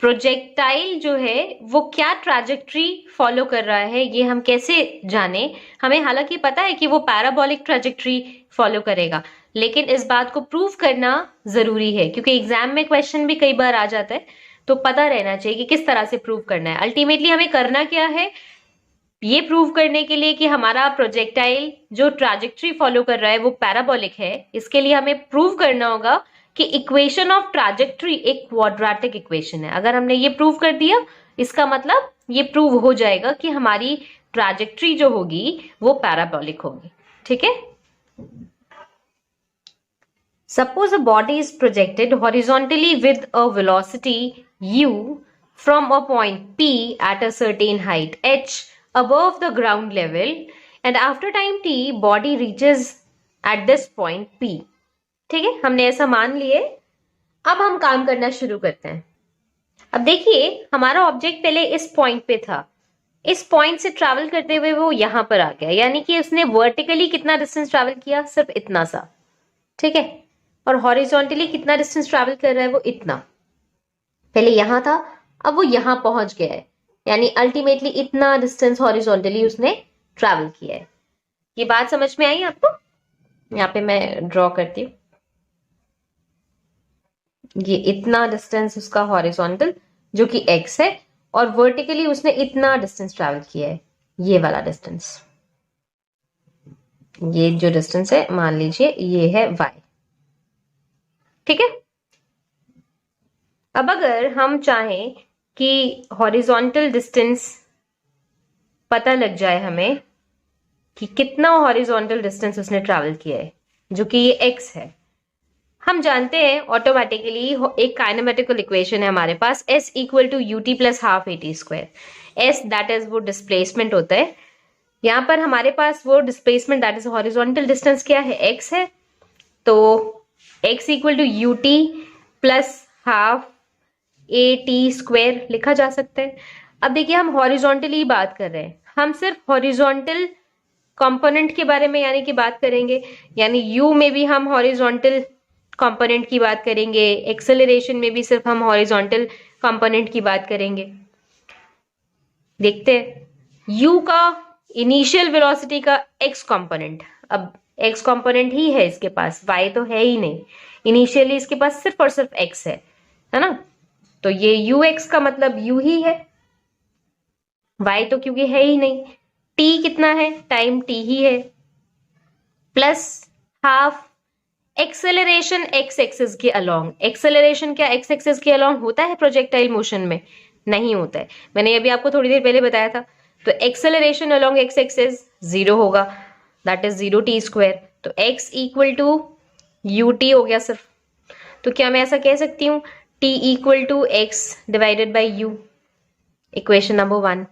प्रोजेक्टाइल जो है वो क्या ट्रैजेक्टरी फॉलो कर रहा है, ये हम कैसे जाने। हमें हालांकि पता है कि वो पैराबोलिक ट्रैजेक्टरी फॉलो करेगा, लेकिन इस बात को प्रूव करना जरूरी है क्योंकि एग्जाम में क्वेश्चन भी कई बार आ जाता है, तो पता रहना चाहिए कि किस तरह से प्रूव करना है। अल्टीमेटली हमें करना क्या है, ये प्रूव करने के लिए कि हमारा प्रोजेक्टाइल जो ट्रैजेक्टरी फॉलो कर रहा है वो पैराबोलिक है, इसके लिए हमें प्रूव करना होगा कि इक्वेशन ऑफ ट्रैजेक्टरी एक क्वाड्रेटिक इक्वेशन है। अगर हमने ये प्रूव कर दिया, इसका मतलब ये प्रूव हो जाएगा कि हमारी ट्रैजेक्टरी जो होगी वो पैराबोलिक होगी। ठीक है, suppose a body is projected horizontally with a velocity u from a point p at a certain height h above the ground level, and after time t body reaches at this point p। ठीक है, हमने ऐसा मान लिए। अब हम काम करना शुरू करते हैं। अब देखिए, हमारा ऑब्जेक्ट पहले इस पॉइंट पे था, इस पॉइंट से ट्रैवल करते हुए वो यहां पर आ गया, यानी कि उसने वर्टिकली कितना डिस्टेंस ट्रैवल किया, सिर्फ इतना सा। ठीक है, और हॉरिजॉन्टली कितना डिस्टेंस ट्रैवल कर रहा है, वो इतना। पहले यहां था, अब वो यहां पहुंच गया है, यानी अल्टीमेटली इतना डिस्टेंस हॉरिजॉन्टली उसने ट्रैवल किया है। ये बात समझ में आई आपको? यहाँ पे मैं ड्रॉ करती हूँ, ये इतना डिस्टेंस उसका हॉरिजॉन्टल जो कि x है, और वर्टिकली उसने इतना डिस्टेंस ट्रैवल किया है, ये वाला डिस्टेंस। ये जो डिस्टेंस है मान लीजिए ये है y। ठीक है, अब अगर हम चाहें कि हॉरिजॉन्टल डिस्टेंस पता लग जाए हमें कि कितना हॉरिजॉन्टल डिस्टेंस उसने ट्रैवल किया है, जो कि ये x है, हम जानते हैं ऑटोमेटिकली एक काइनेमेटिकल इक्वेशन है हमारे पास, s equal to u t plus half a t square. S that is वो डिस्प्लेसमेंट होता है, यहाँ पर हमारे पास वो displacement that is horizontal distance क्या है, x है, तो x equal to u t plus half a t square लिखा जा सकता है। अब देखिए, हम हॉरिजॉन्टली बात कर रहे हैं, हम सिर्फ हॉरिजॉन्टल कंपोनेंट के बारे में यानी कि बात करेंगे, यानी u में भी हम हॉरिजॉन्टल कंपोनेंट की बात करेंगे, एक्सेलरेशन में भी सिर्फ हम हॉरिजॉन्टल कंपोनेंट की बात करेंगे। देखते हैं u का इनिशियल वेलोसिटी का x कंपोनेंट, अब x कंपोनेंट ही है इसके पास, y तो है ही नहीं, इनिशियली इसके पास सिर्फ और सिर्फ x है ना, तो ये ux का मतलब u ही है, y तो क्योंकि है ही नहीं, t कितना है, टाइम t ही है, plus half acceleration x axis के अलोंग। एक्सेलरेशन क्या एक्स एक्सिस के अलोंग होता है प्रोजेक्टाइल मोशन में? नहीं होता है, मैंने अभी आपको थोड़ी देर पहले बताया था। तो एक्सेलरेशन अलोंग एक्स एक्सिस 0 होगा, दैट इज 0 टी स्क्वायर, तो x equal to u t हो गया सिर्फ। तो क्या मैं ऐसा कह सकती हूँ t equal to x divided by u, equation number 1।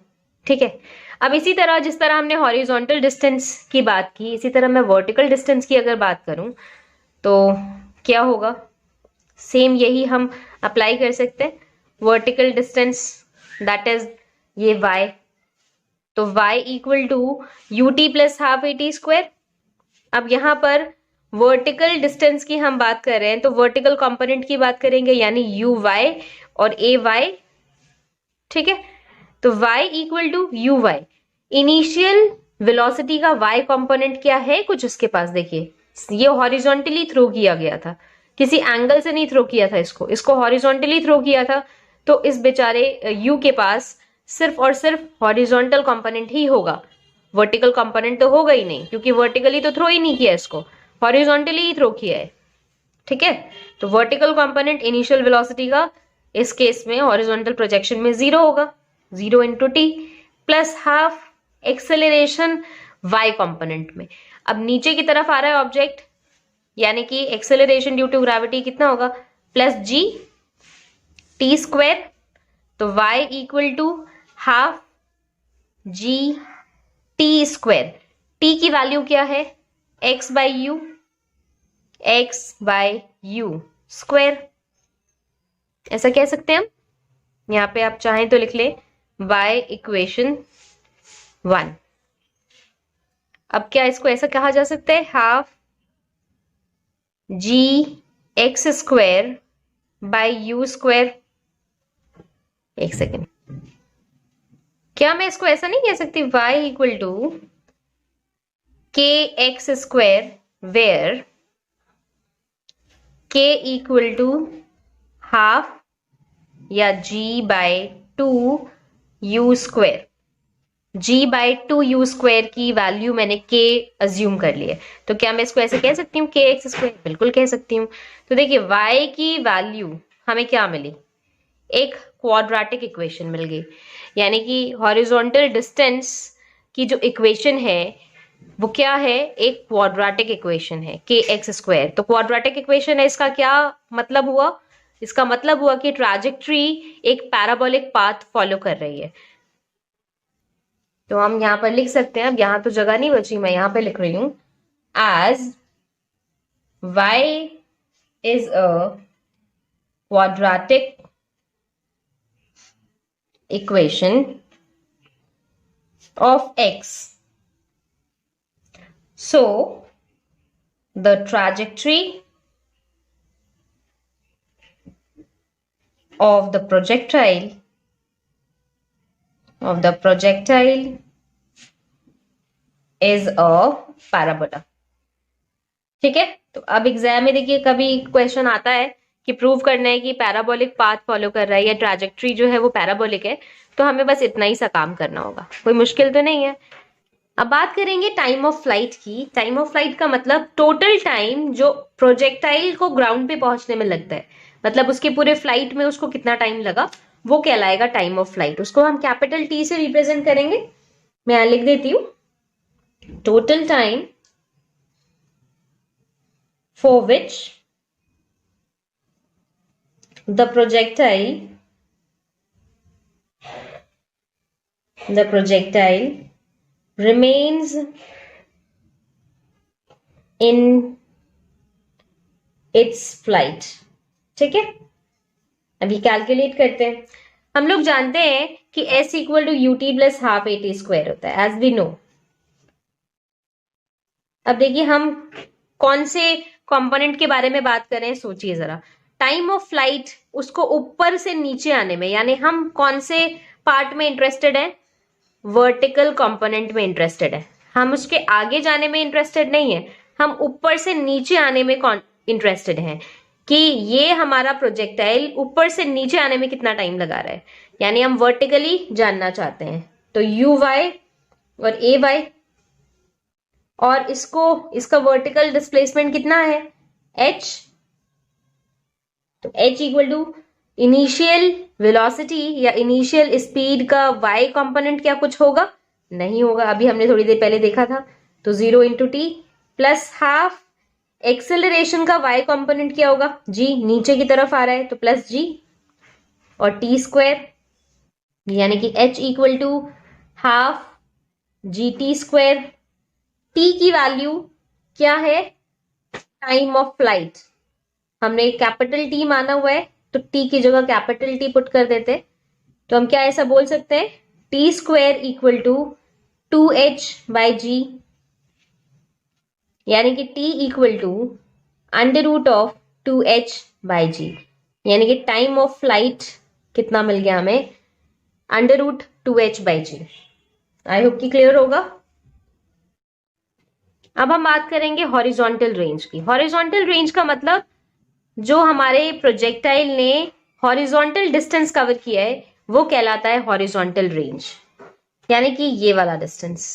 ठीक है, अब इसी तरह जिस तरह हमने हॉरिजॉन्टल डिस्टेंस की बात की, इसी तरह मैं वर्टिकल डिस्टेंस की अगर बात करूं तो क्या होगा, सेम यही हम अप्लाई कर सकते हैं। वर्टिकल डिस्टेंस दैट इज ये y, तो y equal to ut plus half a t square. अब यहाँ पर वर्टिकल डिस्टेंस की हम बात कर रहे हैं तो वर्टिकल कंपोनेंट की बात करेंगे यानी यू वाई और ए वाई। ठीक है, तो y equal to u y. Initial velocity का y कंपोनेंट क्या है, कुछ उसके पास देखिए, ये हॉरिजॉन्टली थ्रो किया गया था, किसी एंगल से नहीं थ्रो किया था, इसको हॉरिजॉन्टली थ्रो किया था। तो इस बेचारे u के पास सिर्फ और सिर्फ हॉरिजॉन्टल कंपोनेंट ही होगा, वर्टिकल कंपोनेंट तो होगा ही नहीं, क्योंकि वर्टिकली तो थ्रो ही नहीं किया, इसको हॉरिजॉन्टली ही थ्रो किया है। ठीक है, तो वर्टिकल कंपोनेंट इनिशियल वेलोसिटी का इस केस में हॉरिजॉन्टल प्रोजेक्शन में 0 होगा, 0 into t plus half acceleration y component में। अब नीचे की तरफ आ रहा है ऑब्जेक्ट, यानी कि एक्सेलरेशन ड्यू टू ग्रेविटी कितना होगा, प्लस जी टी स्क्वायर। तो y equal to half g t square. t की वैल्यू क्या है, x बाई यू स्क्वायर, ऐसा कह सकते हैं हम। यहां पे आप चाहें तो लिख ले बाय इक्वेशन 1। अब क्या इसको ऐसा कहा जा सकता है, half g x square by u square. एक सेकेंड, क्या मैं इसको ऐसा नहीं कह सकती, y equal to k x square where k equal to half या g by 2 u square. g by 2 u square की वैल्यू मैंने k अज्यूम कर ली है, तो क्या मैं इसको ऐसे कह सकती हूँ के एक्स स्क्वायर, बिल्कुल कह सकती हूँ। तो देखिए y की वैल्यू हमें क्या मिली, एक क्वाड्रेटिक इक्वेशन मिल गई, यानी कि हॉरिजॉन्टल डिस्टेंस की जो इक्वेशन है वो क्या है, एक क्वाड्रेटिक इक्वेशन है के एक्स स्क्वायर। तो क्वाड्रेटिक इक्वेशन है, इसका क्या मतलब हुआ, इसका मतलब हुआ कि ट्रैजेक्टरी एक पैराबोलिक पाथ फॉलो कर रही है। तो हम यहां पर लिख सकते हैं, अब यहां तो जगह नहीं बची, मैं यहां पे लिख रही हूं, as y is a quadratic equation of x, so the trajectory of the projectile is a parabola। ठीक है, तो अब एग्जाम में देखिए कभी क्वेश्चन आता है कि प्रूव करना है कि पैराबोलिक पाथ फॉलो कर रहा है या ट्रैजेक्टरी जो है वो पैराबोलिक है, तो हमें बस इतना ही सा काम करना होगा, कोई मुश्किल तो नहीं है। अब बात करेंगे टाइम ऑफ फ्लाइट की। टाइम ऑफ फ्लाइट का मतलब टोटल टाइम जो प्रोजेक्टाइल को ग्राउंड पे पहुंचने में लगता है, मतलब उसके पूरे फ्लाइट में उसको कितना टाइम लगा, वो कहलाएगा टाइम ऑफ फ्लाइट। उसको हम कैपिटल टी से रिप्रेजेंट करेंगे, मैं यहां लिख देती हूं, total time for which the projectile remains in its flight। ठीक है, अभी कैलकुलेट करते हैं। हम लोग जानते हैं कि s equal to u t plus half a t square होता है, एज वी नो। अब देखिए हम कौन से कंपोनेंट के बारे में बात कर रहे हैं, सोचिए जरा। टाइम ऑफ फ्लाइट, उसको ऊपर से नीचे आने में, यानी हम कौन से पार्ट में इंटरेस्टेड है, वर्टिकल कंपोनेंट में इंटरेस्टेड है। हम उसके आगे जाने में इंटरेस्टेड नहीं है, हम ऊपर से नीचे आने में इंटरेस्टेड हैं कि ये हमारा प्रोजेक्टाइल ऊपर से नीचे आने में कितना टाइम लगा रहा है, यानी हम वर्टिकली जानना चाहते हैं। तो यू वाई और ए वाई, और इसका वर्टिकल डिस्प्लेसमेंट कितना है, h। तो h equal to initial velocity या इनिशियल स्पीड का y कंपोनेंट क्या कुछ होगा, नहीं होगा, अभी हमने थोड़ी देर पहले देखा था। तो 0 into t plus half acceleration का y कंपोनेंट क्या होगा, g, नीचे की तरफ आ रहा है तो प्लस g और टी स्क्वायर, यानी कि h equal to half g t square. t की वैल्यू क्या है, टाइम ऑफ फ्लाइट, हमने कैपिटल T माना हुआ है तो T की जगह कैपिटल T पुट कर देते, तो हम क्या ऐसा बोल सकते हैं, T square equal to 2h/g, यानी कि t equal to under root of 2h/g, यानी कि टाइम ऑफ फ्लाइट कितना मिल गया हमें, under root 2h/g। I hope कि क्लियर होगा। अब हम बात करेंगे हॉरिजॉन्टल रेंज की। हॉरिजॉन्टल रेंज का मतलब जो हमारे प्रोजेक्टाइल ने हॉरिजॉन्टल डिस्टेंस कवर किया है वो कहलाता है हॉरिजॉन्टल रेंज, यानी कि ये वाला डिस्टेंस।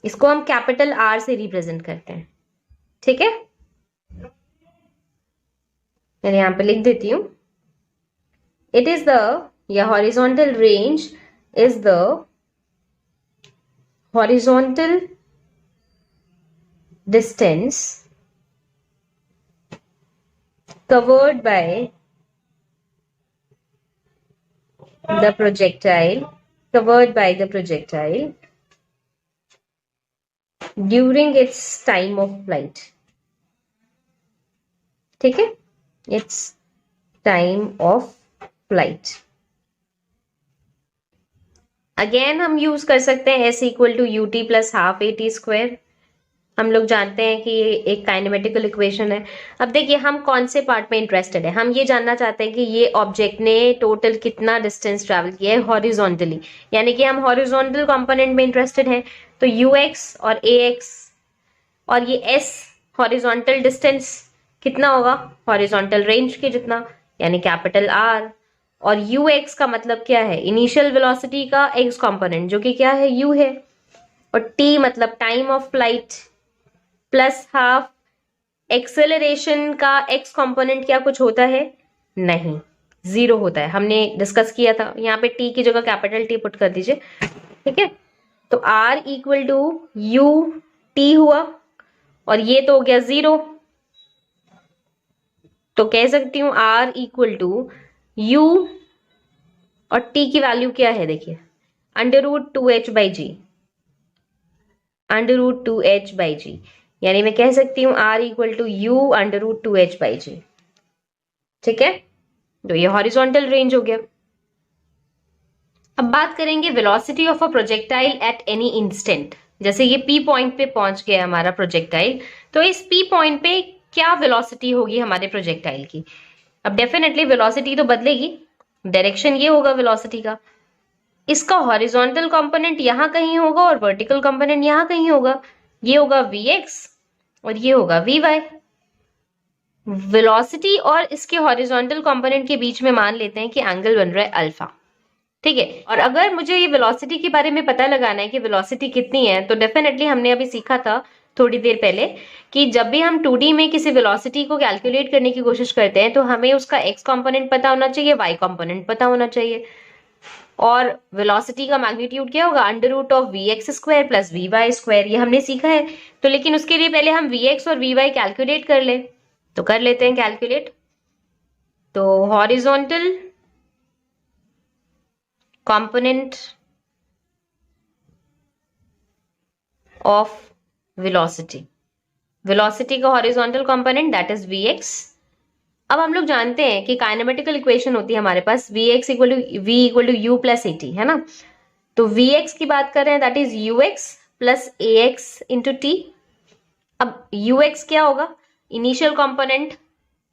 इसको हम कैपिटल आर से रिप्रेजेंट करते हैं, ठीक है। मैं यहां पे लिख देती हूं, इट इज द, या horizontal range is the horizontal distance covered by the projectile during its time of flight, ठीक है, its time of flight। Again हम यूज कर सकते हैं s equal to u t plus half a t square. हम लोग जानते हैं कि ये एक काइनेमेटिकल इक्वेशन है। अब देखिए हम कौन से पार्ट में इंटरेस्टेड है, हम ये जानना चाहते हैं कि ये ऑब्जेक्ट ने टोटल कितना डिस्टेंस ट्रैवल किया है हॉरिजॉन्टली, यानी कि हम हॉरिजॉन्टल कंपोनेंट में इंटरेस्टेड हैं। तो ux और ax और ये s हॉरिजॉन्टल डिस्टेंस कितना होगा, हॉरिजॉन्टल रेंज के जितना, यानी कैपिटल R। और ux का मतलब क्या है, इनिशियल वेलोसिटी का x कंपोनेंट जो कि क्या है, u है। और t मतलब time of flight plus half acceleration का x कंपोनेंट क्या कुछ होता है, नहीं, 0 होता है। हमने डिस्कस किया था, यहाँ पे t की जगह कैपिटल T पुट कर दीजिए, ठीक है। तो r equal to u t हुआ और ये तो हो गया 0, तो कह सकती हूं r इक्वल टू यू और t की वैल्यू क्या है, देखिए under root 2h/g, under root 2h/g, यानी मैं कह सकती हूं r equal to u under root 2h/g, ठीक है। तो ये हॉरिजॉन्टल रेंज हो गया। अब बात करेंगे velocity of a projectile at any instant. जैसे ये P पॉइंट पे पहुंच गया हमारा प्रोजेक्टाइल, तो इस P पॉइंट पे क्या वेलोसिटी होगी हमारे प्रोजेक्टाइल की। अब डेफिनेटली वेलोसिटी तो बदलेगी, डायरेक्शन ये होगा वेलोसिटी का। इसका हॉरिजॉन्टल कंपोनेंट यहां कहीं होगा और वर्टिकल कंपोनेंट यहां कहीं होगा। ये होगा Vx और ये होगा Vy। वेलोसिटी और इसके हॉरिजॉन्टल कंपोनेंट के बीच में मान लेते हैं कि एंगल बन रहा है अल्फा, ठीक है। और अगर मुझे ये वेलोसिटी के बारे में पता लगाना है कि वेलोसिटी कितनी है, तो डेफिनेटली हमने अभी सीखा था थोड़ी देर पहले कि जब भी हम 2D में किसी वेलोसिटी को कैलकुलेट करने की कोशिश करते हैं तो हमें उसका x कंपोनेंट पता होना चाहिए, y कंपोनेंट पता होना चाहिए। और वेलोसिटी का मैग्नीट्यूड क्या होगा, under root of vx square plus vy square, ये हमने सीखा है। तो लेकिन उसके लिए पहले हम vx और vy कैलकुलेट कर ले, तो कर लेते हैं कैलकुलेट। तो horizontal component of velocity, velocity का horizontal component that is vx। अब हम लोग जानते हैं कि काइनेमेटिकल इक्वेशन होती है हमारे पास vx equal to v equal to u plus at, है ना। तो vx की बात कर रहे हैं that is ux plus ax into t। अब ux क्या होगा, इनिशियल कंपोनेंट,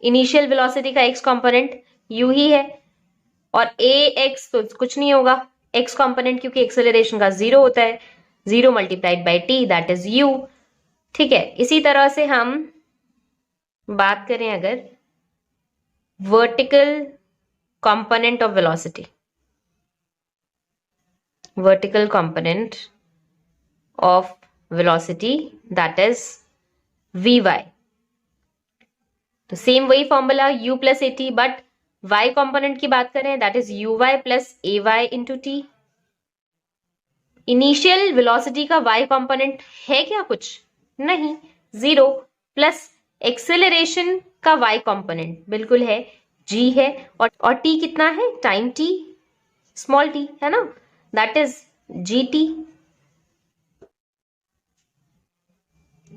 इनिशियल वेलोसिटी का x कंपोनेंट u ही है, और ax तो कुछ नहीं होगा, x कंपोनेंट क्योंकि एक्सेलरेशन का 0 होता है, 0 multiplied by t that is u, ठीक है। इसी तरह से हम बात करें अगर vertical component of velocity, vertical component of velocity that is vy, तो सेम वही formula u plus at, but y component की बात करें that is uy plus ay into t। Initial velocity का y कंपोनेंट है क्या कुछ, नहीं, 0, प्लस एक्सेलरेशन का y कंपोनेंट बिल्कुल है, g है, और t कितना है, टाइम t, स्मॉल t, है ना, दैट इज gt।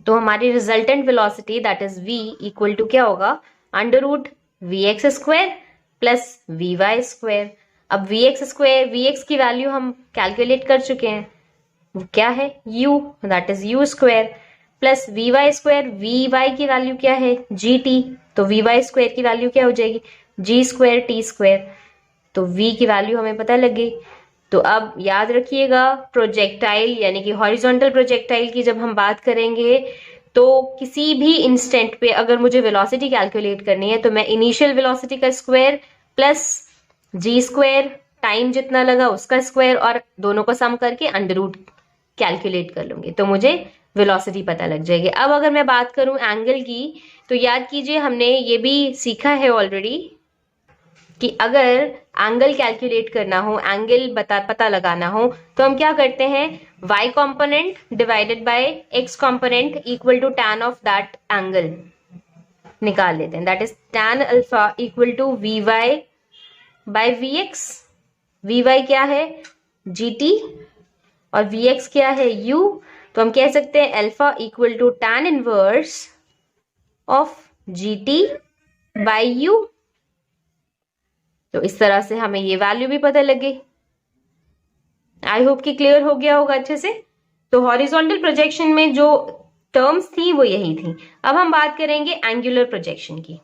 तो हमारी resultant velocity that is v equal to क्या होगा, under root vx square plus vy square. अब वीएक्स स्क्वायर, वीएक्स की वैल्यू हम कैलकुलेट कर चुके हैं, वो क्या है u, that is u square, plus v y square, v y की वैल्यू क्या है जी टी, तो वी वाई स्क्वायर की वैल्यू क्या हो जाएगी जी स्क्वायर टी स्क्वायर, तो v की वैल्यू हमें पता लग गई। तो अब याद रखिएगा प्रोजेक्टाइल यानी कि हॉरिजॉन्टल प्रोजेक्टाइल की जब हम बात करेंगे तो किसी भी इंस्टेंट पे अगर मुझे वेलोसिटी कैलकुलेट करनी है तो मैं इनिशियल वेलोसिटी का स्क्वायर प्लस जी स्क्वायर टाइम जितना लगा उसका स्क्वायर और दोनों को सम करके अंडर रूट कैलकुलेट कर लूंगी, तो मुझे वेलोसिटी पता लग जाएगी। अब अगर मैं बात करूं एंगल की, तो याद कीजिए हमने ये भी सीखा है ऑलरेडी कि अगर एंगल कैलकुलेट करना हो, एंगल पता लगाना हो, तो हम क्या करते हैं, y component divided by x component equal to tan of that angle निकाल लेते हैं, that is tan alpha equal to v y by v x. V y क्या है gt और वी एक्स क्या है u, तो हम कह सकते हैं alpha equal to tan inverse of gt by u। तो इस तरह से हमें ये वैल्यू भी पता लग गई। आई होप कि क्लियर हो गया होगा अच्छे से। तो हॉरिजॉन्टल प्रोजेक्शन में जो टर्म्स थी वो यही थी। अब हम बात करेंगे एंगुलर प्रोजेक्शन की।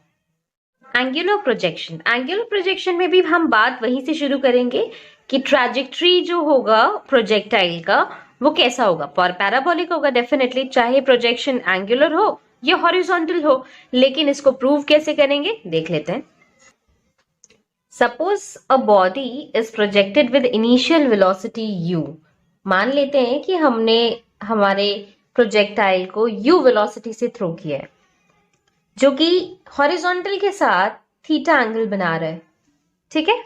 एंगुलर प्रोजेक्शन में भी हम बात वहीं से शुरू करेंगे कि ट्रैजेक्टरी जो होगा प्रोजेक्टाइल का वो कैसा होगा, पैराबोलिक होगा डेफिनेटली, चाहे प्रोजेक्शन एंगुलर हो या हॉरिजॉन्टल हो। लेकिन इसको प्रूव कैसे करेंगे देख लेते हैं। Suppose a body is projected with initial velocity u। मान लेते हैं कि हमने हमारे प्रोजेक्टाइल को u वेलोसिटी से थ्रो किया है, जो कि हॉरिजॉन्टल के साथ थीटा एंगल बना रहा है, ठीक है।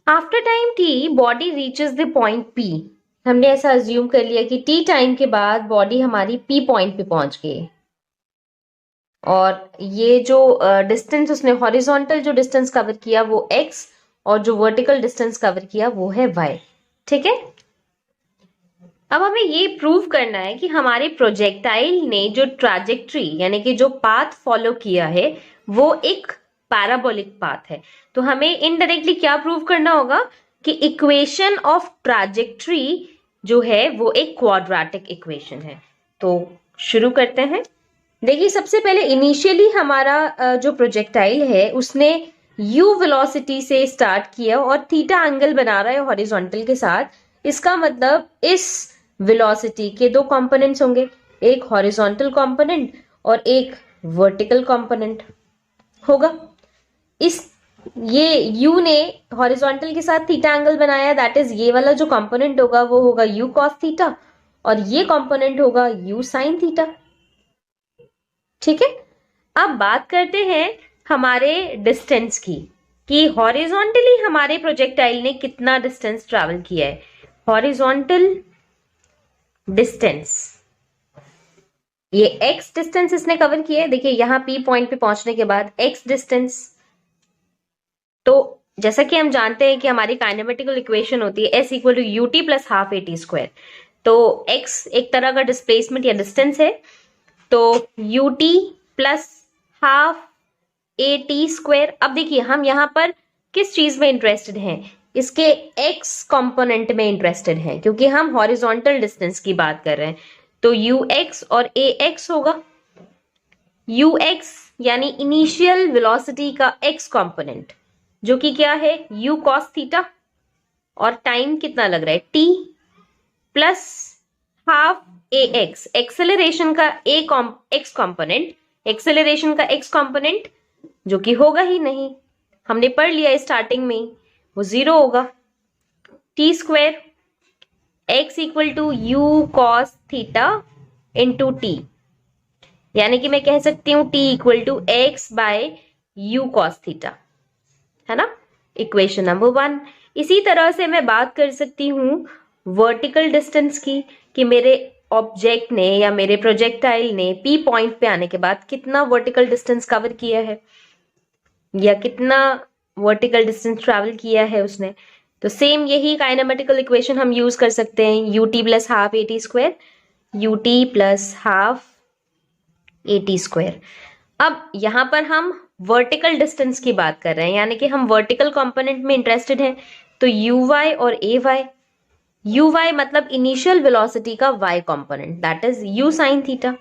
After time t body reaches the point p। हमने ऐसा अज्यूम कर लिया कि t टाइम के बाद बॉडी हमारी p पॉइंट पे पहुंच गई, और ये जो डिस्टेंस उसने हॉरिजॉन्टल जो डिस्टेंस कवर किया वो x और जो वर्टिकल डिस्टेंस कवर किया वो है y, ठीक है। अब हमें ये प्रूव करना है कि हमारे प्रोजेक्टाइल ने जो ट्रैजेक्टरी यानी कि जो पाथ फॉलो किया है वो एक पैराबोलिक पाथ है। तो हमें इनडायरेक्टली क्या प्रूव करना होगा कि इक्वेशन ऑफ ट्रैजेक्टरी जो है वो एक क्वाड्रेटिक इक्वेशन है। तो शुरू करते हैं। देखिए सबसे पहले इनिशियली हमारा जो प्रोजेक्टाइल है उसने u वेलोसिटी से स्टार्ट किया और थीटा एंगल बना रहा है हॉरिजॉन्टल के साथ। इसका मतलब इस वेलोसिटी के दो कंपोनेंट्स होंगे, एक हॉरिजॉन्टल कंपोनेंट और एक वर्टिकल कंपोनेंट होगा। ये u ने हॉरिजॉन्टल के साथ थीटा एंगल बनाया, दैट इज ये वाला जो कंपोनेंट होगा वो होगा u cos थीटा और ये कंपोनेंट होगा u sin थीटा, ठीक है। अब बात करते हैं हमारे डिस्टेंस की कि हॉरिजॉन्टली हमारे प्रोजेक्टाइल ने कितना डिस्टेंस ट्रैवल किया है। हॉरिजॉन्टल डिस्टेंस, ये x डिस्टेंस इसने कवर किया है। देखिए यहां P पॉइंट पे पहुंचने के बाद x डिस्टेंस, तो जैसा कि हम जानते हैं कि हमारी काइनेमेटिकल इक्वेशन होती है s equal to u t plus half a t square. तो x एक तरह का डिस्प्लेसमेंट या डिस्टेंस है, तो you t plus half a t square. अब देखिए हम यहाँ पर किस चीज में इंटरेस्टेड हैं, इसके x कंपोनेंट में इंटरेस्टेड हैं क्योंकि हम हॉरिजॉन्टल डिस्टेंस की बात कर रहे हैं। तो ux और ax होगा, ux यानी इनिशियल वेलोसिटी का x कंपोनेंट जो कि क्या है u cos थीटा और टाइम कितना लग रहा है t plus half ax, acceleration का x कंपोनेंट, एक्सेलरेशन का x कंपोनेंट जो कि होगा ही नहीं, हमने पढ़ लिया स्टार्टिंग में, वो जीरो होगा। T square x equal to u cos theta into t, यानी कि मैं कह सकती हूँ t equal to x by u cos theta, है ना, इक्वेशन नंबर 1। इसी तरह से मैं बात कर सकती हूँ वर्टिकल डिस्टेंस की कि मेरे ऑब्जेक्ट ने या मेरे प्रोजेक्टाइल ने P पॉइंट पे आने के बाद कितना वर्टिकल डिस्टेंस कवर किया है या कितना वर्टिकल डिस्टेंस ट्रैवल किया है उसने। तो सेम यही काइनेमेटिकल इक्वेशन हम यूज कर सकते हैं, you t plus half a t square, you t plus half a t square. अब यहां पर हम वर्टिकल डिस्टेंस की बात कर रहे हैं, यानी कि हम वर्टिकल कंपोनेंट में इंटरेस्टेड हैं। तो uy और ay, uy मतलब इनिशियल वेलोसिटी का y component, that is u sine theta,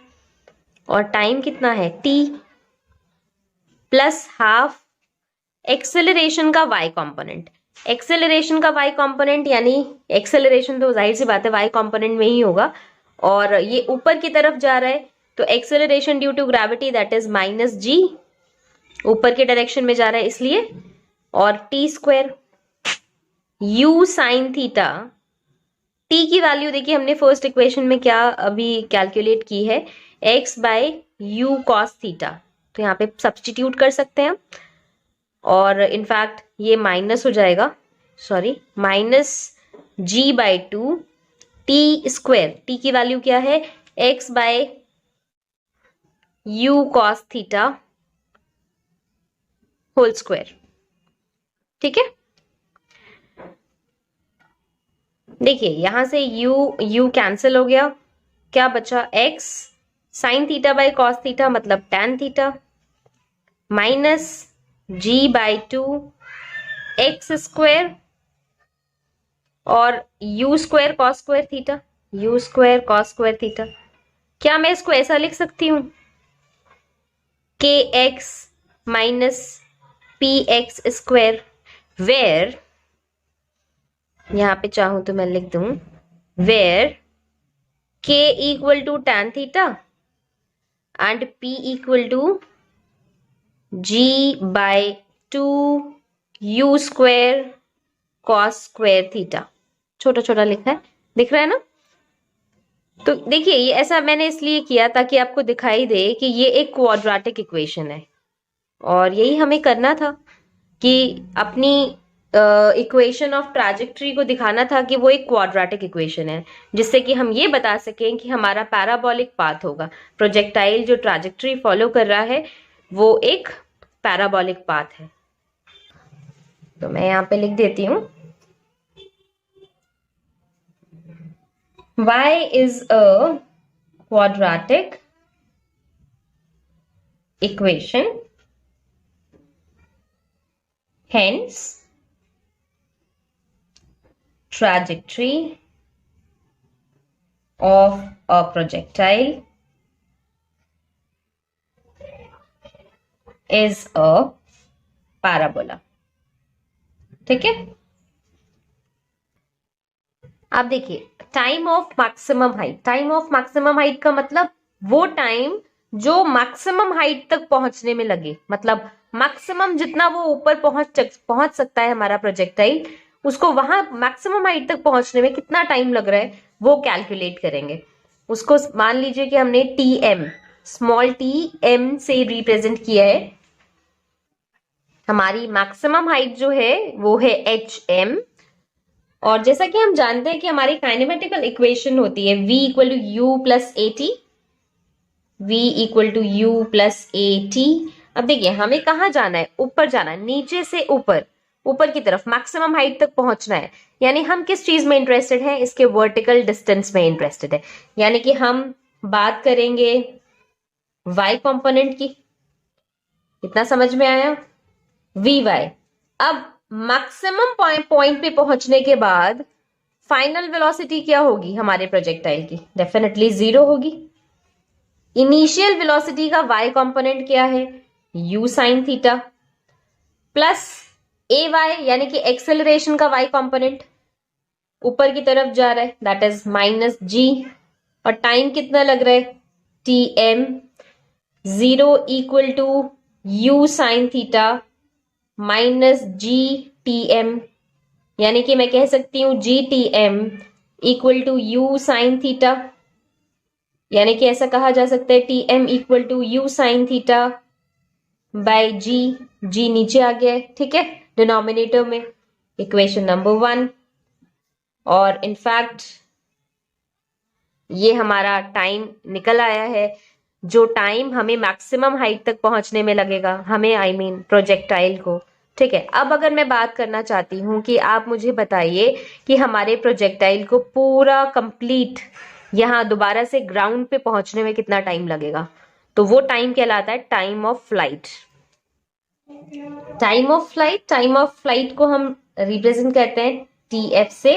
और टाइम कितना है t, प्लस हाफ एक्सेलरेशन का y कंपोनेंट। एक्सेलरेशन का y कंपोनेंट यानी एक्सेलरेशन तो जाहिर सी बात है y कंपोनेंट में ही होगा, और ये ऊपर की तरफ जा रहा है, तो acceleration due to gravity that is minus g, ऊपर के डायरेक्शन में जा रहा है इसलिए, और t square u sine theta. t की वैल्यू देखिए हमने फर्स्ट इक्वेशन में क्या अभी कैलकुलेट की है, x by u cos theta, तो यहाँ पे सब्सटीट्यूट कर सकते हैं, और इनफैक्ट ये माइनस हो जाएगा, sorry minus g by 2 t square, t की वैल्यू क्या है x by u cos theta whole square. ठीक है, देखिए यहां से u कैंसिल हो गया, क्या बचा x sine theta by cos theta मतलब tan theta, minus g by 2 x square और u square cos square theta, u square cos square theta. क्या मैं इसको ऐसा लिख सकती हूं, kx minus px square, where यहां पे चाहूं तो मैं लिख दूं where k equal to tan theta and p equal to g by 2 u square cos square theta. छोटा छोटा लिखा है, दिख रहा है ना। तो देखिए ये ऐसा मैंने इसलिए किया ताकि आपको दिखाई दे कि ये एक क्वाड्रेटिक इक्वेशन है, और यही हमें करना था कि अपनी इक्वेशन ऑफ ट्रैजेक्टरी को दिखाना था कि वो एक क्वाड्रेटिक इक्वेशन है, जिससे कि हम ये बता सकें कि हमारा पैराबोलिक पाथ होगा, प्रोजेक्टाइल जो ट्रैजेक्टरी फॉलो कर रहा है वो एक पैराबोलिक पाथ है। तो मैं यहाँ पे लिख देती हूँ y is a quadratic equation, hence trajectory of a projectile is a parabola। ठीक है, आप देखिए time of maximum height, time of maximum height का मतलब वो टाइम जो मैक्सिमम हाइट तक पहुंचने में लगे, मतलब मैक्सिमम जितना वो ऊपर पहुंच सकता है हमारा प्रोजेक्टाइल, उसको वहां मैक्सिमम हाइट तक पहुंचने में कितना टाइम लग रहा है वो कैलकुलेट करेंगे। उसको मान लीजिए कि हमने t m, small t m से रिप्रेजेंट किया है, हमारी मैक्सिमम हाइट जो है वो है एच एम, और जैसा कि हम जानते हैं कि हमारी काइनेमेटिकल इक्वेशन होती है v equal to u plus a t, v equal to u plus a t. अब देखिए हमें कहाँ जाना है, ऊपर जाना है, नीचे से ऊपर, ऊपर की तरफ मैक्सिमम हाइट तक पहुंचना है, यानी हम किस चीज में इंटरेस्टेड हैं, इसके वर्टिकल डिस्टेंस में इंटरेस्टेड है, यानी कि हम बात करेंगे y कंपोनेंट की। इतना समझ में आया, vy। अब मैक्सिमम पॉइंट पे पहुंचने के बाद फाइनल वेलोसिटी क्या होगी हमारे प्रोजेक्टाइल की, डेफिनेटली 0 होगी। इनिशियल वेलोसिटी का y कंपोनेंट क्या है, u sine theta, plus ay यानी कि एक्सेलरेशन का y कंपोनेंट ऊपर की तरफ जा रहा है, दैट इज माइनस g, और टाइम कितना लग रहा है tm, 0 equal to u sign theta minus ji T M, यानी कि मैं कह सकती हूं G T M equal to U sine theta, यानी कि ऐसा कहा जा सकता है T M equal to U sine theta by G, G नीचे आ गया है, ठीक है, डिनोमिनेटर में, इक्वेशन नंबर 1। और इनफैक्ट ये हमारा टाइम निकल आया है, जो टाइम हमें मैक्सिमम हाइट तक पहुंचने में लगेगा, हमें आई मीन प्रोजेक्टाइल को। ठीक है, अब अगर मैं बात करना चाहती हूं कि आप मुझे बताइए कि हमारे प्रोजेक्टाइल को पूरा कंप्लीट यहां दोबारा से ग्राउंड पे पहुंचने में कितना टाइम लगेगा, तो वो टाइम कहलाता है time of flight. Time of flight को हम रिप्रेजेंट करते हैं TF से,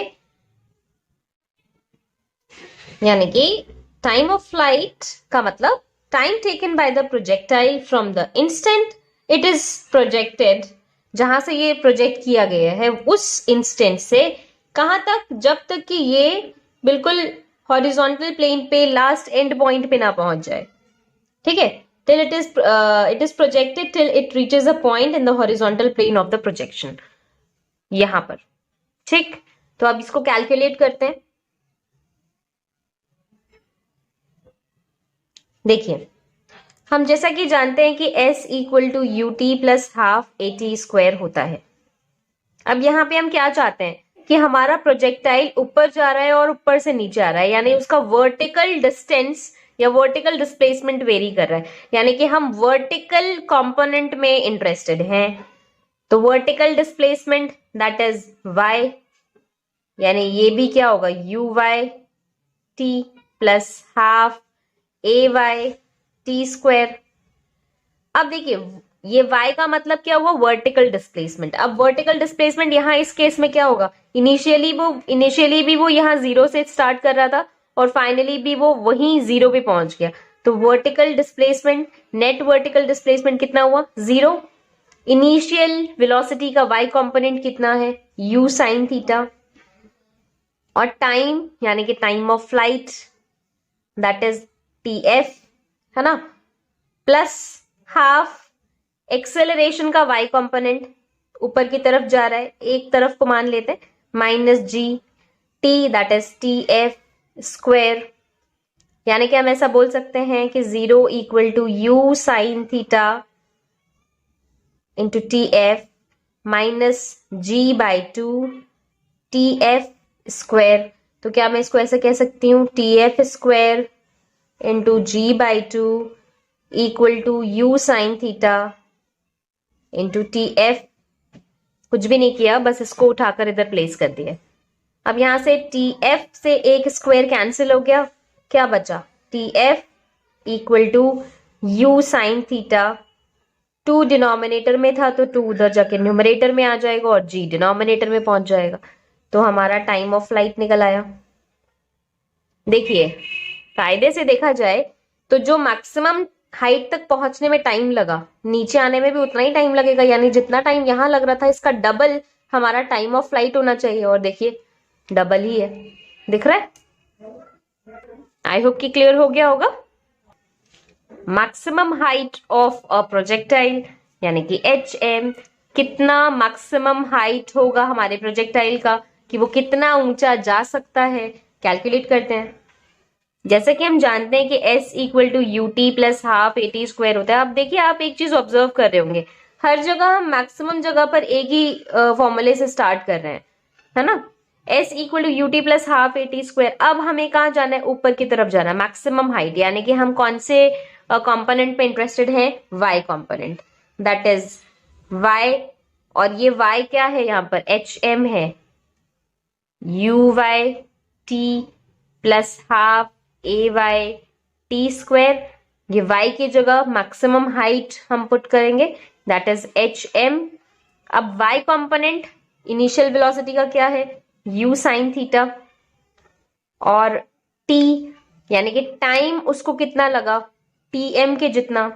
यानी कि टाइम ऑफ फ्लाइट का मतलब time taken by the projectile from the instant it is projected, जहां से ये प्रोजेक्ट किया गया है उस इंस्टेंट से कहां तक, जब तक कि ये बिल्कुल हॉरिजॉन्टल प्लेन पे लास्ट एंड पॉइंट पे ना पहुंच जाए। ठीक है, till it is projected till it reaches a point in the horizontal plane of the projection, यहां पर। ठीक, तो अब इसको कैलकुलेट करते हैं। देखिए, हम जैसा कि जानते हैं कि S equal to UT plus half AT square होता है। अब यहाँ पे हम क्या चाहते हैं कि हमारा प्रोजेक्टाइल ऊपर जा रहा है और ऊपर से नीचे आ रहा है, यानी उसका वर्टिकल डिस्टेंस या वर्टिकल डिस्प्लेसमेंट वेरी कर रहा है, यानी कि हम वर्टिकल कंपोनेंट में इंटरेस्टेड हैं। तो vertical displacement that is y, यानी ये भी क्या होगा UYT plus half AYT square. अब देखिए, ये y का मतलब क्या हुआ, वर्टिकल डिस्प्लेसमेंट। अब वर्टिकल डिस्प्लेसमेंट यहाँ इस केस में क्या होगा, इनिशियली भी वो यहाँ 0 से स्टार्ट कर रहा था और फाइनली भी वो वहीं 0 पे पहुंच गया। तो vertical displacement, net vertical displacement कितना हुआ, 0। इनिशियल वेलोसिटी का y कंपोनेंट कितना है, u साइन थीटा, और टाइम यानी कि time of flight that is TF, है ना, प्लस हाफ एक्सेलरेशन का y कंपोनेंट ऊपर की तरफ जा रहा है, एक तरफ को मान लेते हैं, minus ji t that is TF square, यानी कि हम ऐसा बोल सकते हैं कि 0 equal to u sign theta into TF minus ji by 2 TF square. तो क्या मैं इसको ऐसे कह सकती हूँ, TF square into g by 2 equal to u sign theta into TF, कुछ भी नहीं किया, बस इसको उठाकर इधर प्लेस कर दिया। अब यहां से TF से एक स्क्वायर कैंसिल हो गया, क्या बचा, TF equal to u sign theta, 2 denominator में था तो 2 उधर जाके न्यूमरेटर में आ जाएगा और g डिनोमिनेटर में पहुंच जाएगा। तो हमारा टाइम ऑफ फ्लाइट निकल आया। देखिए, कायदे से देखा जाए तो जो मैक्सिमम हाइट तक पहुंचने में टाइम लगा, नीचे आने में भी उतना ही टाइम लगेगा, यानी जितना टाइम यहां लग रहा था इसका डबल हमारा टाइम ऑफ फ्लाइट होना चाहिए, और देखिए डबल ही है, दिख रहा है। आई होप कि क्लियर हो गया होगा। Maximum height of a projectile यानी कि HM, कितना मैक्सिमम हाइट होगा हमारे प्रोजेक्टाइल का, कि वो कितना ऊंचा जा सकता है, कैलकुलेट करते हैं। जैसे कि हम जानते हैं कि S equal to UT plus half AT square होता है। अब देखिए, आप एक चीज ऑब्जर्व कर रहे होंगे, हर जगह हम मैक्सिमम जगह पर एक ही फॉर्मूले से स्टार्ट कर रहे हैं, है ना। S equal to UT plus half AT square. अब हमें कहाँ जाना है, ऊपर की तरफ जाना है, मैक्सिमम हाइट, यानी कि हम कौन से कंपोनेंट पे इंटरेस्टेड हैं, y component, that is y, और ये y क्या है, यहाँ पर HM है, UYT plus half AYT square. ये y की जगह मैक्सिमम हाइट हम पुट करेंगे, दैट इज HM। अब y कंपोनेंट इनिशियल वेलोसिटी का क्या है, u साइन थीटा, और t यानी कि टाइम उसको कितना लगा, TM के जितना,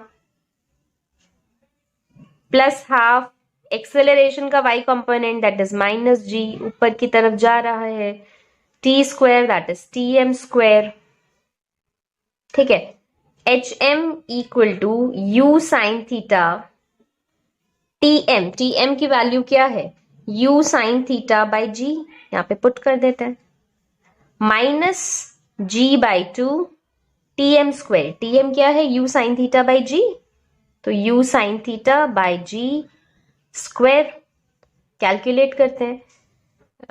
प्लस हाफ एक्सेलरेशन का y component that is minus G, ऊपर की तरफ जा रहा है, t square that is TM square. ठीक है, HM equal to u sign theta, TM की वैल्यू क्या है, u sine theta by G, यहाँ पे पुट कर देते हैं, minus ji by 2 TM square. TM क्या है, u sine theta by G, तो u sine theta by ji square. Calculate करते हैं,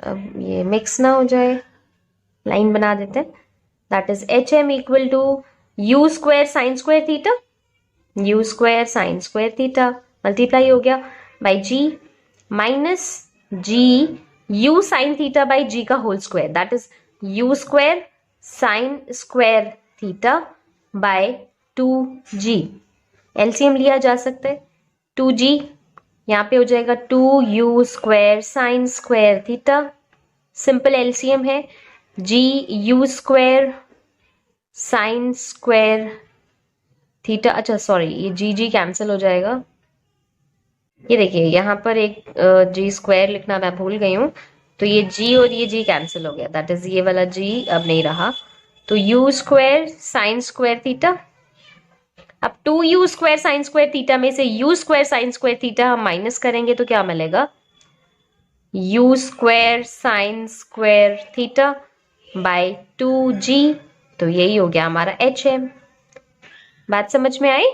अब ये मिक्स ना हो जाए, लाइन बना देते हैं, that is HM equal to u square sine square theta, u square sine square theta multiply हो गया by G, minus G u sine theta by G का whole square, that is u square sine square theta by 2g। LCM लिया जा सकता है, 2g यहाँ पे हो जाएगा 2u² sign square theta, simple LCM है, GU² साइन स्क्वायर थीटा, अच्छा सॉरी ये जी कैंसिल हो जाएगा। ये देखिए यहाँ पर एक G² लिखना मैं भूल गई हूँ, तो ये G और ये G कैंसिल हो गया, दैट इज ये वाला G अब नहीं रहा, तो U² साइन स्क्वायर थीटा। अब 2u² साइन स्क्वायर थीटा में से u² साइन स्क्वायर थीटा हम माइनस करेंगे तो क्या मिलेगा, u² sign square theta by 2g, तो यही हो गया हमारा HM। बात समझ में आई?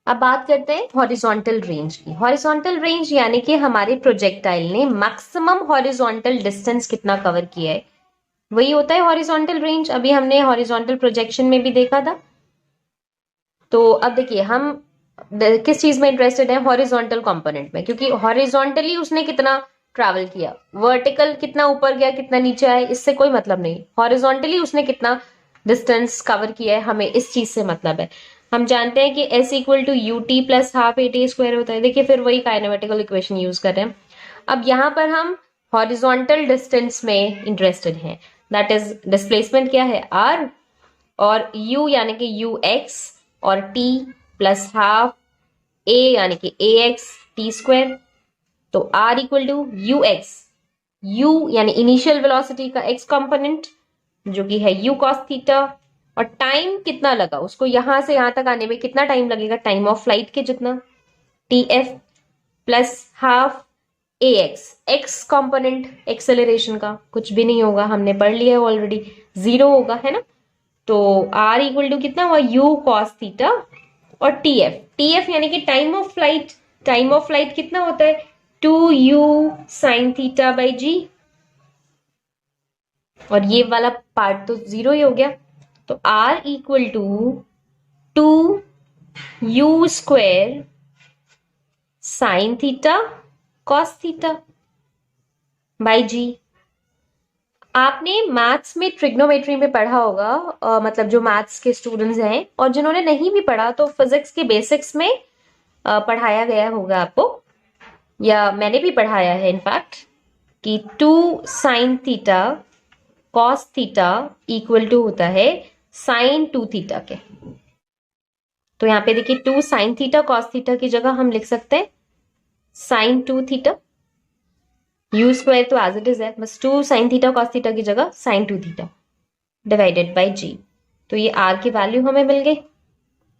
अब बात करते हैं हॉरिजॉन्टल रेंज की। हॉरिजॉन्टल रेंज यानी कि हमारे प्रोजेक्टाइल ने मैक्सिमम हॉरिजॉन्टल डिस्टेंस कितना कवर किया है, वही होता है हॉरिजॉन्टल रेंज। अभी हमने हॉरिजॉन्टल प्रोजेक्शन में भी देखा था। तो अब देखिए हम किस चीज में इंटरेस्टेड है, हॉरिजॉन्टल कंपोनेंट में, क्योंकि हॉरिजॉन्टली उसने कितना ट्रैवल किया, वर्टिकल कितना ऊपर गया कितना नीचे आया इससे कोई मतलब नहीं, हॉरिजॉन्टली उसने कितना डिस्टेंस कवर किया है हमें इस चीज से मतलब है। हम जानते हैं कि S = UT + ½ AT² होता है। देखिए फिर वही काइनेमेटिकल इक्वेशन यूज कर रहे हैं। अब यहाँ पर हम हॉरिजॉन्टल डिस्टेंस में इंटरेस्टेड हैं, दैट इज डिस्प्लेसमेंट क्या है R, और U यानी कि UX, और T + ½ A यानी कि AX T²। तो R = UX, U यानी इनिशियल वेलोसिटी का X कंपोनेंट जो कि है U cos थीटा, और टाइम कितना लगा उसको यहां से यहां तक आने में, कितना टाइम लगेगा, टाइम ऑफ फ्लाइट के जितना, TF + ½ AX, X component acceleration का कुछ भी नहीं होगा, हमने पढ़ लिया है ऑलरेडी, 0 होगा, है ना। तो R = कितना हुआ, U cos थीटा, और TF यानी कि time of flight, time of flight कितना होता है, 2U sin theta by G, और ये वाला पार्ट तो 0 ही हो गया। तो R = 2U² sin theta cos theta by G। आपने मैथ्स में ट्रिग्नोमेट्री में पढ़ा होगा, मतलब जो मैथ्स के स्टूडेंट्स हैं, और जिन्होंने नहीं भी पढ़ा तो फिजिक्स के बेसिक्स में पढ़ाया गया होगा आपको, या मैंने भी पढ़ाया है इनफैक्ट, कि 2 sin थीटा cos थीटा = होता है sin 2 थीटा के। तो यहाँ पे देखिए 2 sin थीटा cos थीटा की जगह हम लिख सकते हैं sin 2 थीटा, U² तो एज इट इज है, बस 2 sin थीटा cos थीटा की जगह sin 2 theta divided by G। तो ये R की वैल्यू हमें मिल गई,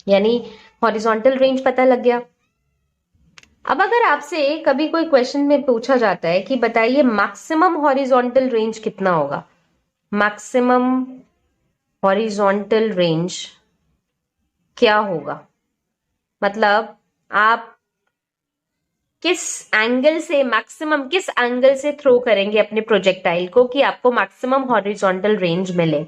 यानी हॉरिजॉन्टल रेंज पता लग गया। अब अगर आपसे कभी कोई क्वेश्चन में पूछा जाता है कि बताइए मैक्सिमम हॉरिजॉन्टल रेंज कितना होगा, मैक्सिमम हॉरिजॉन्टल रेंज क्या होगा, मतलब आप किस एंगल से, मैक्सिमम किस एंगल से थ्रो करेंगे अपने प्रोजेक्टाइल को कि आपको मैक्सिमम हॉरिजॉन्टल रेंज मिले।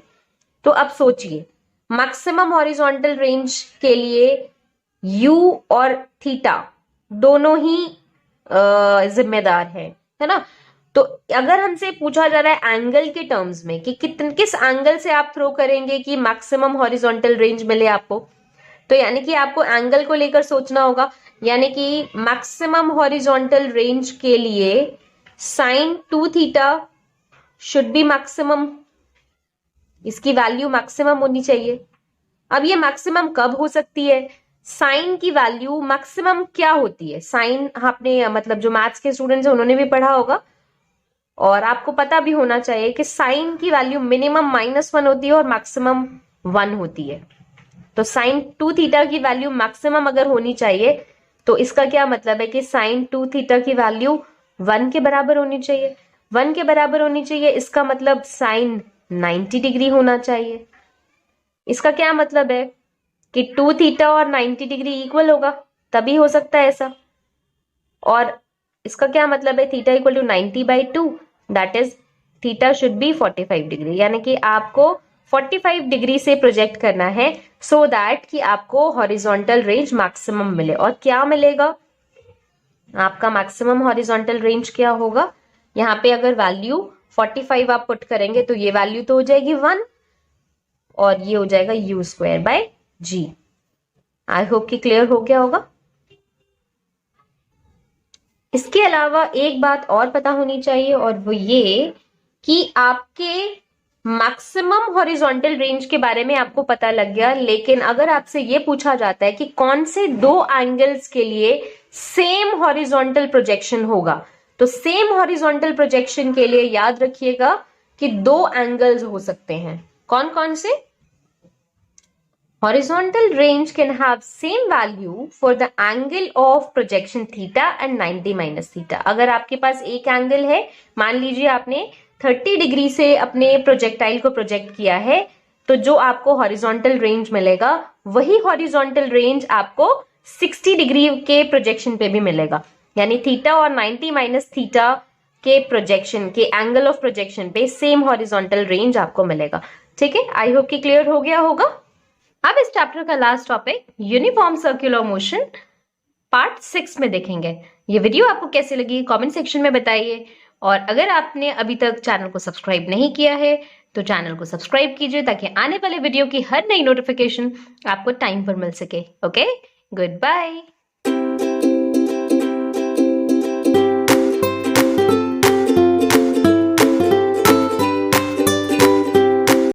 तो अब सोचिए, मैक्सिमम हॉरिजॉन्टल रेंज के लिए U और थीटा दोनों ही जिम्मेदार है ना। तो अगर हमसे पूछा जा रहा है एंगल के टर्म्स में कि किस एंगल से आप थ्रो करेंगे कि मैक्सिमम हॉरिजॉन्टल रेंज मिले आपको, तो यानी कि आपको एंगल को लेकर सोचना होगा, यानी कि मैक्सिमम हॉरिजॉन्टल रेंज के लिए sin 2 theta should be maximum, इसकी वैल्यू मैक्सिमम होनी चाहिए। अब ये मैक्सिमम कब हो सकती है, साइन की वैल्यू मैक्सिमम क्या होती है, साइन आपने मतलब जो मैथ्स के स्टूडेंट्स हैं उन्होंने भी पढ़ा होगा, और आपको पता भी होना चाहिए कि साइन की वैल्यू मिनिमम -1 होती है और मैक्सिमम 1 होती है। तो sin 2 थीटा की वैल्यू मैक्सिमम अगर होनी चाहिए तो इसका क्या मतलब है कि sin 2 थीटा की वैल्यू 1 के बराबर होनी चाहिए, 1 के बराबर होनी चाहिए, इसका मतलब sin 90 डिग्री होना चाहिए। इसका क्या मतलब है कि 2 थीटा और 90 डिग्री इक्वल होगा, तभी हो सकता है ऐसा। और इसका क्या मतलब है, theta = 90/2, that is theta should be 45 degree, यानी कि आपको 45 डिग्री से प्रोजेक्ट करना है सो दैट कि आपको हॉरिजॉन्टल रेंज मैक्सिमम मिले। और क्या मिलेगा आपका मैक्सिमम हॉरिजॉन्टल रेंज क्या होगा, यहाँ पे अगर वैल्यू 45 आप पुट करेंगे तो ये वैल्यू तो हो जाएगी 1, और ये हो जाएगा U² by G। I hope कि क्लियर हो गया होगा। इसके अलावा एक बात और पता होनी चाहिए, और वो ये कि आपके मैक्सिमम हॉरिजॉन्टल रेंज के बारे में आपको पता लग गया, लेकिन अगर आपसे ये पूछा जाता है कि कौन से दो एंगल्स के लिए सेम हॉरिजॉन्टल प्रोजेक्शन होगा, तो सेम हॉरिजॉन्टल प्रोजेक्शन के लिए याद रखिएगा कि दो एंगल्स हो सकते हैं। कौन कौन से? Horizontal range can have same value for the angle of projection theta and 90 minus theta. अगर आपके पास एक एंगल है, मान लीजिए आपने 30 डिग्री से अपने प्रोजेक्टाइल को प्रोजेक्ट किया है, तो जो आपको हॉरिजॉन्टल रेंज मिलेगा वही हॉरिजॉन्टल रेंज आपको 60 डिग्री के प्रोजेक्शन पे भी मिलेगा, यानी थीटा और 90 माइनस थीटा के प्रोजेक्शन के एंगल ऑफ प्रोजेक्शन पे सेम हॉरिजॉन्टल रेंज आपको मिलेगा। ठीक है, आई होप कि क्लियर हो गया होगा। अब इस चैप्टर का last topic uniform circular motion part 6 में देखेंगे। ये वीडियो आपको कैसी लगी कमेंट सेक्शन में बताइए, और अगर आपने अभी तक चैनल को सब्सक्राइब नहीं किया है तो चैनल को सब्सक्राइब कीजिए ताकि आने वाले वीडियो की हर नई नोटिफिकेशन आपको टाइम पर मिल सके। Okay, good bye.